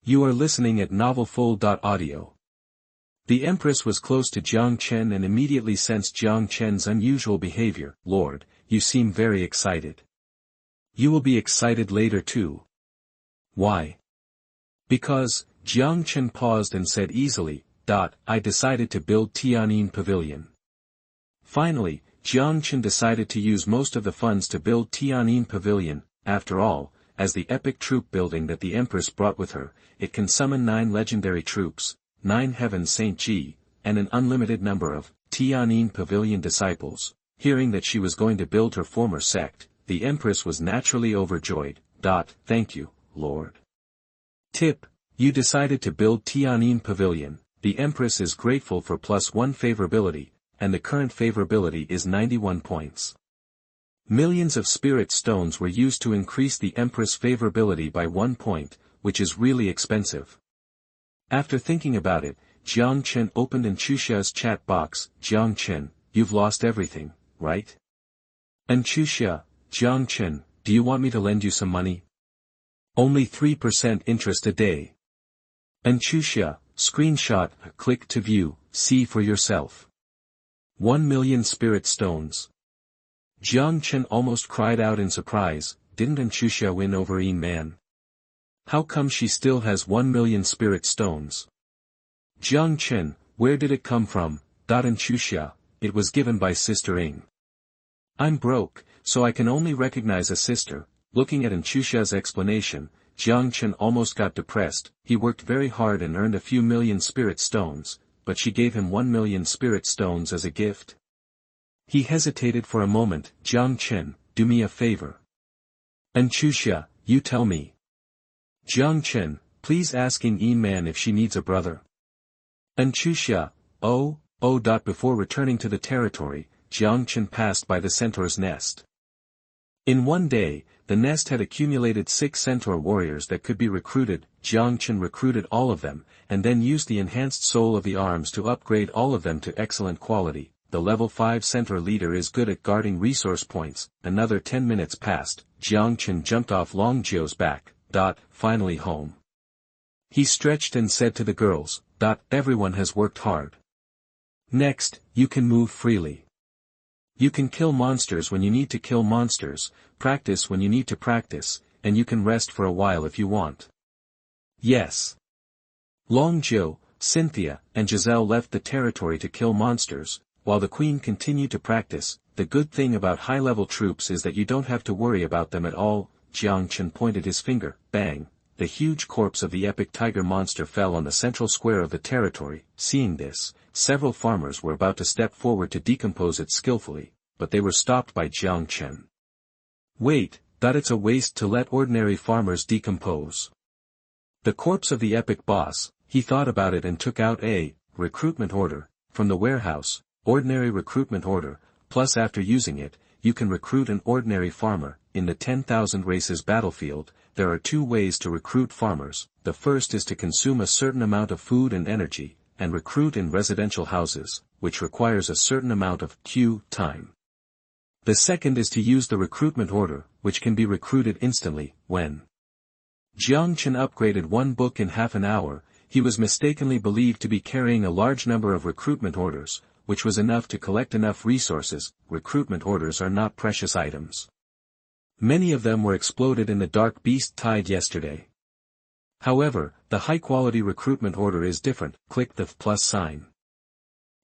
You are listening at novelfull.audio. The Empress was close to Jiang Chen and immediately sensed Jiang Chen's unusual behavior. Lord, you seem very excited. You will be excited later too. Why? Because, Jiang Chen paused and said easily, I decided to build Tianyin Pavilion. Finally, Jiang Chen decided to use most of the funds to build Tianyin Pavilion. After all, as the epic troop building that the Empress brought with her, it can summon 9 legendary troops, 9 Heaven Saint Ji, and an unlimited number of Tianyin Pavilion disciples. Hearing that she was going to build her former sect, the Empress was naturally overjoyed. Thank you, Lord. Tip: you decided to build Tianyin Pavilion. The Empress is grateful for +1 favorability, and the current favorability is 91 points. Millions of spirit stones were used to increase the Empress favorability by 1 point, which is really expensive. After thinking about it, Jiang Chen opened Anchuxia's chat box. Jiang Chen, you've lost everything, right? Anchuxia: Jiang Chen, do you want me to lend you some money? Only 3% interest a day. Anchuxia: screenshot, click to view, see for yourself. 1 million spirit stones. Jiang Chen almost cried out in surprise. Didn't Anchuxia win over Man? How come she still has 1 million spirit stones? Jiang Chen, where did it come from? Anchuxia: it was given by Sister Ying. I'm broke, so I can only recognize a sister. Looking at Anchuxia's explanation, Jiang Chen almost got depressed. He worked very hard and earned a few million spirit stones, but she gave him 1 million spirit stones as a gift. He hesitated for a moment. Jiang Chen, do me a favor. Anchuxia, you tell me. Jiang Chen, please asking Man if she needs a brother. Anchuxia: oh. Before returning to the territory, Jiang Chen passed by the centaur's nest. In one day, the nest had accumulated 6 centaur warriors that could be recruited. Jiang Chen recruited all of them, and then used the enhanced soul of the arms to upgrade all of them to excellent quality. The level 5 centaur leader is good at guarding resource points. Another 10 minutes passed. Jiang Chen jumped off Long Jiu's back. Finally home. He stretched and said to the girls, everyone has worked hard. Next, you can move freely. You can kill monsters when you need to kill monsters, practice when you need to practice, and you can rest for a while if you want. Yes. Long Jiu, Cynthia, and Giselle left the territory to kill monsters, while the queen continued to practice. The good thing about high-level troops is that you don't have to worry about them at all. Jiang Chen pointed his finger. Bang! The huge corpse of the epic tiger monster fell on the central square of the territory. Seeing this, several farmers were about to step forward to decompose it skillfully, but they were stopped by Jiang Chen. Wait, it's a waste to let ordinary farmers decompose. The corpse of the epic boss. He thought about it and took out a recruitment order from the warehouse. Ordinary recruitment order, plus after using it, you can recruit an ordinary farmer. In the 10,000 races battlefield, there are 2 ways to recruit farmers. The first is to consume a certain amount of food and energy, and recruit in residential houses, which requires a certain amount of queue time. The second is to use the recruitment order, which can be recruited instantly, when Jiang Chen upgraded one book in half an hour. He was mistakenly believed to be carrying a large number of recruitment orders, which was enough to collect enough resources. Recruitment orders are not precious items. Many of them were exploded in the Dark Beast Tide yesterday. However, the high-quality recruitment order is different. Click the plus sign.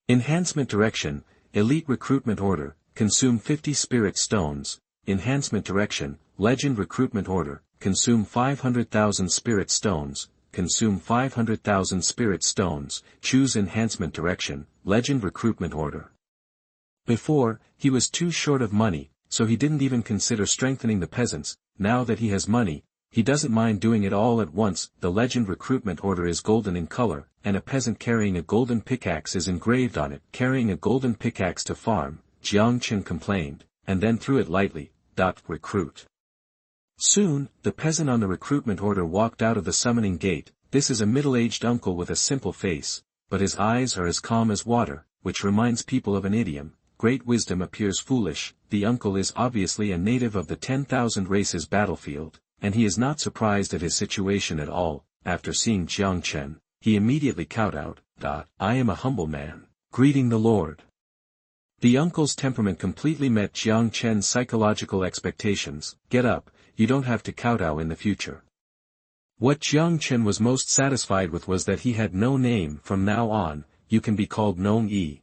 Enhancement Direction, Elite Recruitment Order, consume 50 Spirit Stones. Enhancement Direction, Legend Recruitment Order, consume 500,000 Spirit Stones. Consume 500,000 Spirit Stones. Choose Enhancement Direction, Legend Recruitment Order. Before, he was too short of money, so he didn't even consider strengthening the peasants. Now that he has money, he doesn't mind doing it all at once. The Legend Recruitment Order is golden in color, and a peasant carrying a golden pickaxe is engraved on it. Carrying a golden pickaxe to farm, Jiang Chen complained, and then threw it lightly. Recruit. Soon, the peasant on the recruitment order walked out of the summoning gate. This is a middle-aged uncle with a simple face, but his eyes are as calm as water, which reminds people of an idiom. Great wisdom appears foolish. The uncle is obviously a native of the 10,000 races battlefield, and he is not surprised at his situation at all. After seeing Jiang Chen, he immediately cowed out, I am a humble man, greeting the Lord. The uncle's temperament completely met Jiang Chen's psychological expectations. Get up, you don't have to kowtow in the future. What Jiang Chen was most satisfied with was that he had no name. From now on, you can be called Nong Yi.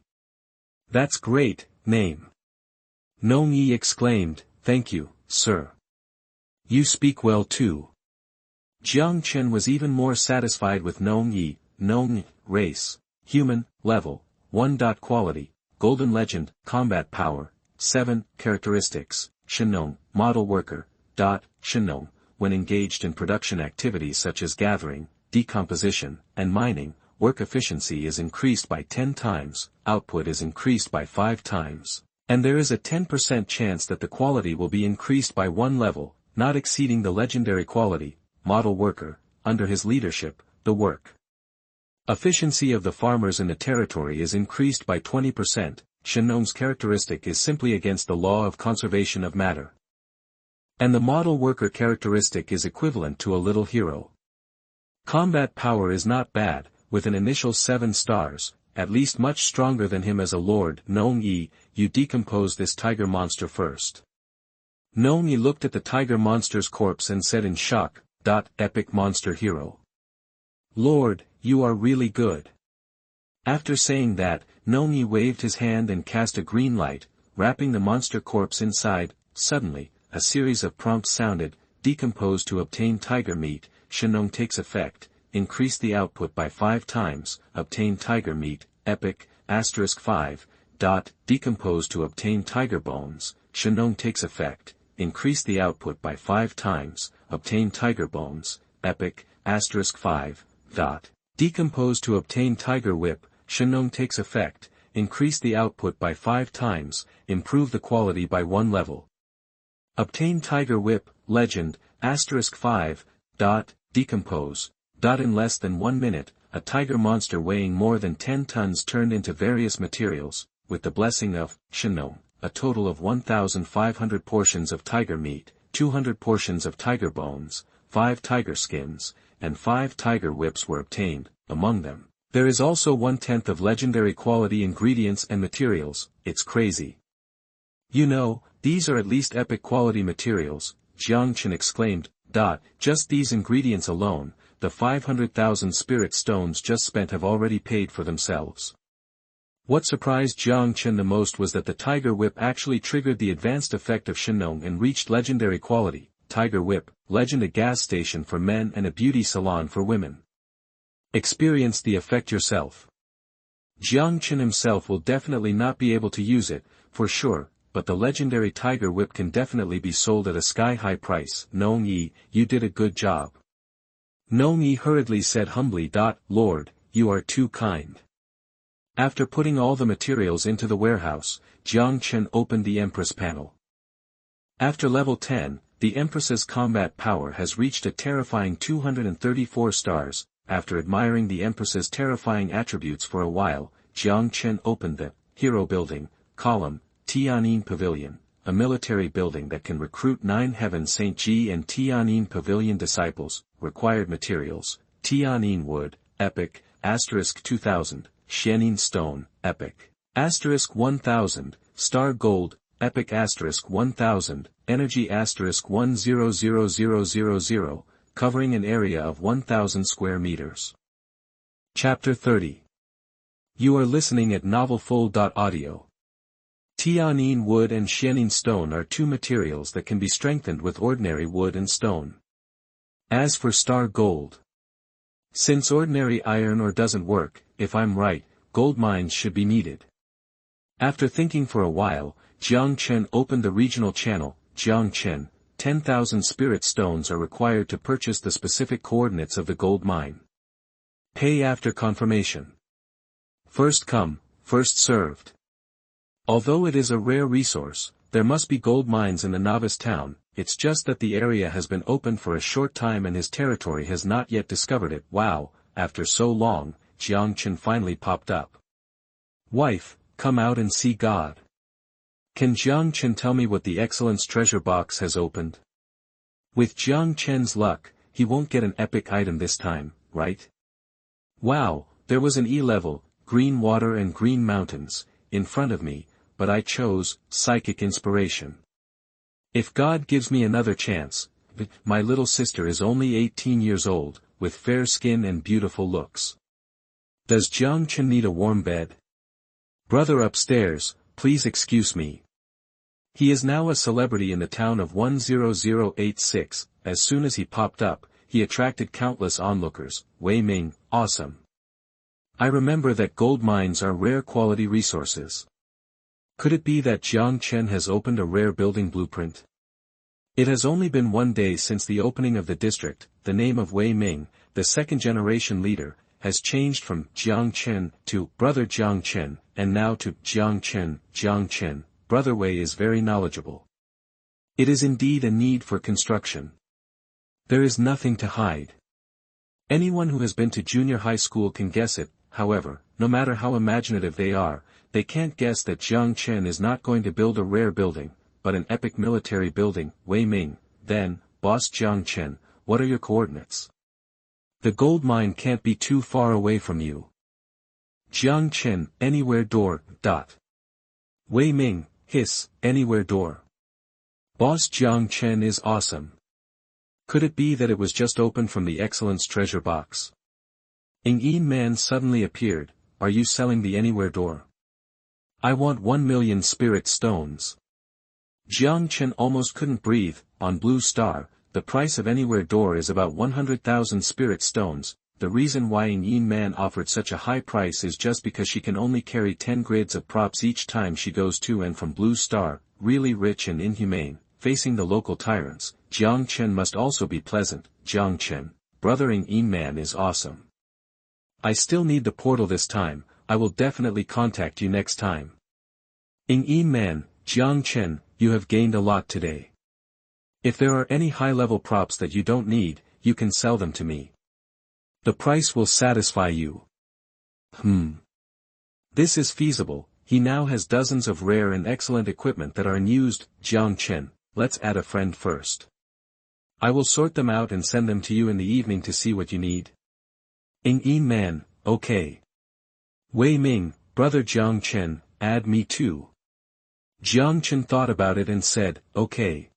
That's great, name. Nong Yi exclaimed, thank you, sir. You speak well too. Jiang Chen was even more satisfied with Nong Yi. Nong, race, human, level, 1. Quality, golden legend, combat power, 7. Characteristics, Shenong, model worker. Shenong, when engaged in production activities such as gathering, decomposition, and mining, work efficiency is increased by 10 times, output is increased by 5 times, and there is a 10% chance that the quality will be increased by 1 level, not exceeding the legendary quality, model worker. Under his leadership, the work efficiency of the farmers in the territory is increased by 20%. Shenong's characteristic is simply against the law of conservation of matter. And the model worker characteristic is equivalent to a little hero. Combat power is not bad, with an initial 7 stars, at least much stronger than him as a lord. Nong Yi, you decompose this tiger monster first. Nong Yi looked at the tiger monster's corpse and said in shock, Epic monster hero. Lord, you are really good. After saying that, Nong Yi waved his hand and cast a green light, wrapping the monster corpse inside. Suddenly, a series of prompts sounded, decompose to obtain tiger meat. Shenong takes effect, increase the output by 5 times, obtain tiger meat, epic, *5, decompose to obtain tiger bones. Shenong takes effect, increase the output by 5 times, obtain tiger bones, epic, *5, decompose to obtain tiger whip. Shenong takes effect, increase the output by 5 times, improve the quality by 1 level. Obtain tiger whip, legend, *5, decompose. In less than 1 minute, a tiger monster weighing more than 10 tons turned into various materials, with the blessing of Shenong, a total of 1,500 portions of tiger meat, 200 portions of tiger bones, 5 tiger skins, and 5 tiger whips were obtained. Among them, there is also 1/10 of legendary quality ingredients and materials. It's crazy. You know, these are at least epic quality materials, Jiang Chen exclaimed. Just these ingredients alone, the 500,000 spirit stones just spent have already paid for themselves. What surprised Jiang Chen the most was that the Tiger Whip actually triggered the advanced effect of Shenong and reached legendary quality. Tiger Whip, legend, a gas station for men and a beauty salon for women. Experience the effect yourself. Jiang Chen himself will definitely not be able to use it, for sure, but the legendary Tiger Whip can definitely be sold at a sky-high price. Nong Yi, you did a good job. Nong Yi hurriedly said humbly, Lord, you are too kind. After putting all the materials into the warehouse, Jiang Chen opened the Empress panel. After level 10, the Empress's combat power has reached a terrifying 234 stars. After admiring the Empress's terrifying attributes for a while, Jiang Chen opened the Hero Building column, Tianyin Pavilion, a military building that can recruit 9 Heaven St. Ji and Tianyin Pavilion disciples. Required materials: Tianyin wood, epic, * 2000, Xianin stone, epic, * 1000, star gold, epic * 1000, energy * 100000, covering an area of 1000 square meters. Chapter 30. You are listening at novelfull.audio. Tianyin wood and Xianin stone are two materials that can be strengthened with ordinary wood and stone. As for star gold, since ordinary iron ore doesn't work, if I'm right, gold mines should be needed. After thinking for a while, Jiang Chen opened the regional channel. Jiang Chen, 10,000 spirit stones are required to purchase the specific coordinates of the gold mine. Pay after confirmation. First come, first served. Although it is a rare resource, there must be gold mines in the novice town. It's just that the area has been open for a short time and his territory has not yet discovered it. Wow, after so long, Jiang Chen finally popped up. Wife, come out and see God. Can Jiang Chen tell me what the Excellence treasure box has opened? With Jiang Chen's luck, he won't get an epic item this time, right? Wow, there was an E-level, green water and green mountains, in front of me, but I chose psychic inspiration. If God gives me another chance, my little sister is only 18 years old, with fair skin and beautiful looks. Does Jiang Chen need a warm bed? Brother upstairs, please excuse me. He is now a celebrity in the town of 10086, as soon as he popped up, he attracted countless onlookers. Wei Ming, awesome. I remember that gold mines are rare quality resources. Could it be that Jiang Chen has opened a rare building blueprint? It has only been 1 day since the opening of the district. The name of Wei Ming, the second-generation leader, has changed from Jiang Chen to Brother Jiang Chen, and now to Jiang Chen. Jiang Chen, Brother Wei is very knowledgeable. It is indeed a need for construction. There is nothing to hide. Anyone who has been to junior high school can guess it. However, no matter how imaginative they are, they can't guess that Jiang Chen is not going to build a rare building, but an epic military building. Wei Ming, then, Boss Jiang Chen, what are your coordinates? The gold mine can't be too far away from you. Jiang Chen, anywhere door. Wei Ming, hiss, anywhere door. Boss Jiang Chen is awesome. Could it be that it was just opened from the Excellence treasure box? Yin Man suddenly appeared. Are you selling the anywhere door? I want 1 million spirit stones. Jiang Chen almost couldn't breathe. On Blue Star, the price of anywhere door is about 100,000 spirit stones. The reason why Yin Man offered such a high price is just because she can only carry 10 grids of props each time she goes to and from Blue Star. Really rich and inhumane, facing the local tyrants. Jiang Chen must also be pleasant. Jiang Chen, Brother Yin Man is awesome. I still need the portal this time. I will definitely contact you next time. Yin Man, Jiang Chen, you have gained a lot today. If there are any high-level props that you don't need, you can sell them to me. The price will satisfy you. This is feasible. He now has dozens of rare and excellent equipment that are unused. Jiang Chen, let's add a friend first. I will sort them out and send them to you in the evening to see what you need. Yin Man, okay. Wei Ming, Brother Jiang Chen, add me too. Jiang Chen thought about it and said, okay.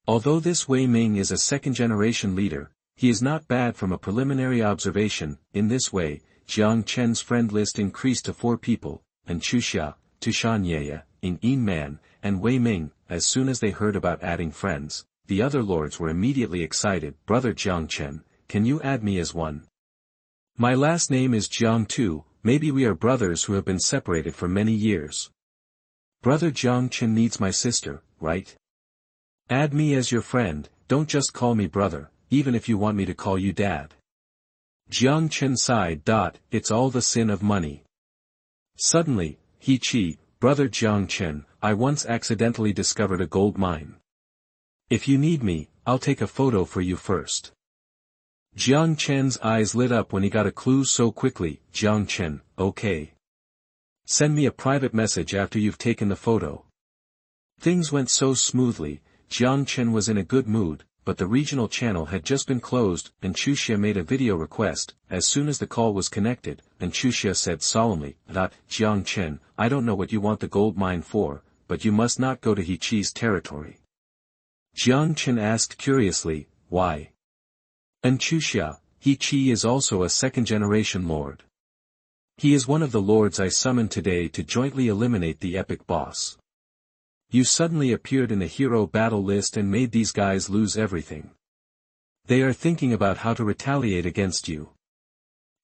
Although this Wei Ming is a second-generation leader, he is not bad from a preliminary observation. In this way, Jiang Chen's friend list increased to 4 people, and Chuxia, Tushanyaya, Yin Man, and Wei Ming. As soon as they heard about adding friends, the other lords were immediately excited. Brother Jiang Chen, can you add me as one? My last name is Jiang too. Maybe we are brothers who have been separated for many years. Brother Jiang Chen needs my sister, right? Add me as your friend. Don't just call me brother, even if you want me to call you dad. Jiang Chen sighed. It's all the sin of money. Suddenly, He-chi, Brother Jiang Chen, I once accidentally discovered a gold mine. If you need me, I'll take a photo for you first. Jiang Chen's eyes lit up when he got a clue so quickly. Jiang Chen, okay. Send me a private message after you've taken the photo. Things went so smoothly. Jiang Chen was in a good mood, but the regional channel had just been closed, and Chuxia made a video request. As soon as the call was connected, and Chuxia said solemnly, Jiang Chen, I don't know what you want the gold mine for, but you must not go to He Chi's territory. Jiang Chen asked curiously, why? And Chuxia, He Chi is also a second-generation lord. He is one of the lords I summoned today to jointly eliminate the epic boss. You suddenly appeared in the hero battle list and made these guys lose everything. They are thinking about how to retaliate against you.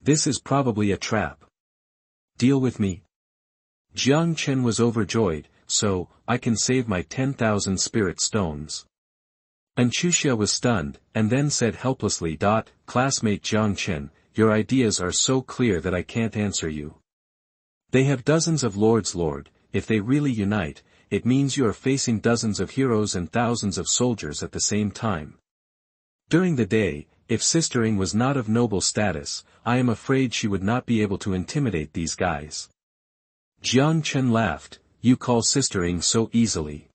This is probably a trap. Deal with me? Jiang Chen was overjoyed, so, I can save my 10,000 spirit stones. And Chuxia was stunned, and then said helplessly, Classmate Jiang Chen, your ideas are so clear that I can't answer you. They have dozens of lords, Lord. If they really unite, it means you are facing dozens of heroes and thousands of soldiers at the same time. During the day, if sistering was not of noble status, I am afraid she would not be able to intimidate these guys. Jiang Chen laughed, you call sistering so easily.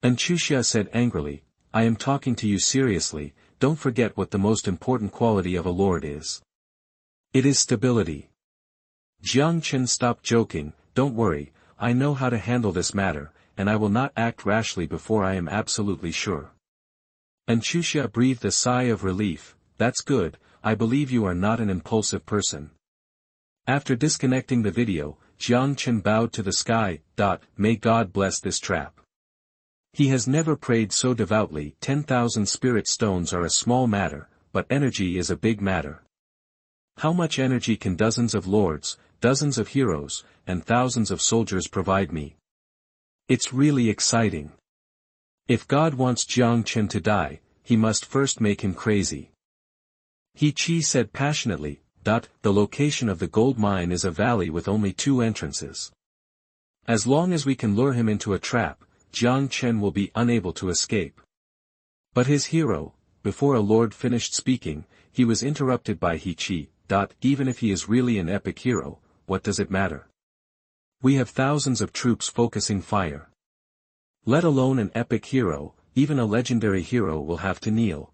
And Chuxia said angrily, I am talking to you seriously, don't forget what the most important quality of a lord is. It is stability. Jiang Chen stopped joking, don't worry, I know how to handle this matter, and I will not act rashly before I am absolutely sure. And Chuxia breathed a sigh of relief, that's good, I believe you are not an impulsive person. After disconnecting the video, Jiang Chen bowed to the sky, May God bless this trap. He has never prayed so devoutly. 10,000 spirit stones are a small matter, but energy is a big matter. How much energy can dozens of lords, dozens of heroes, and thousands of soldiers provide me? It's really exciting. If God wants Jiang Chen to die, he must first make him crazy. He Chi said passionately, The location of the gold mine is a valley with only 2 entrances. As long as we can lure him into a trap, Jiang Chen will be unable to escape. But his hero, before a lord finished speaking, he was interrupted by He Chi, Even if he is really an epic hero, what does it matter? We have thousands of troops focusing fire. Let alone an epic hero, even a legendary hero will have to kneel.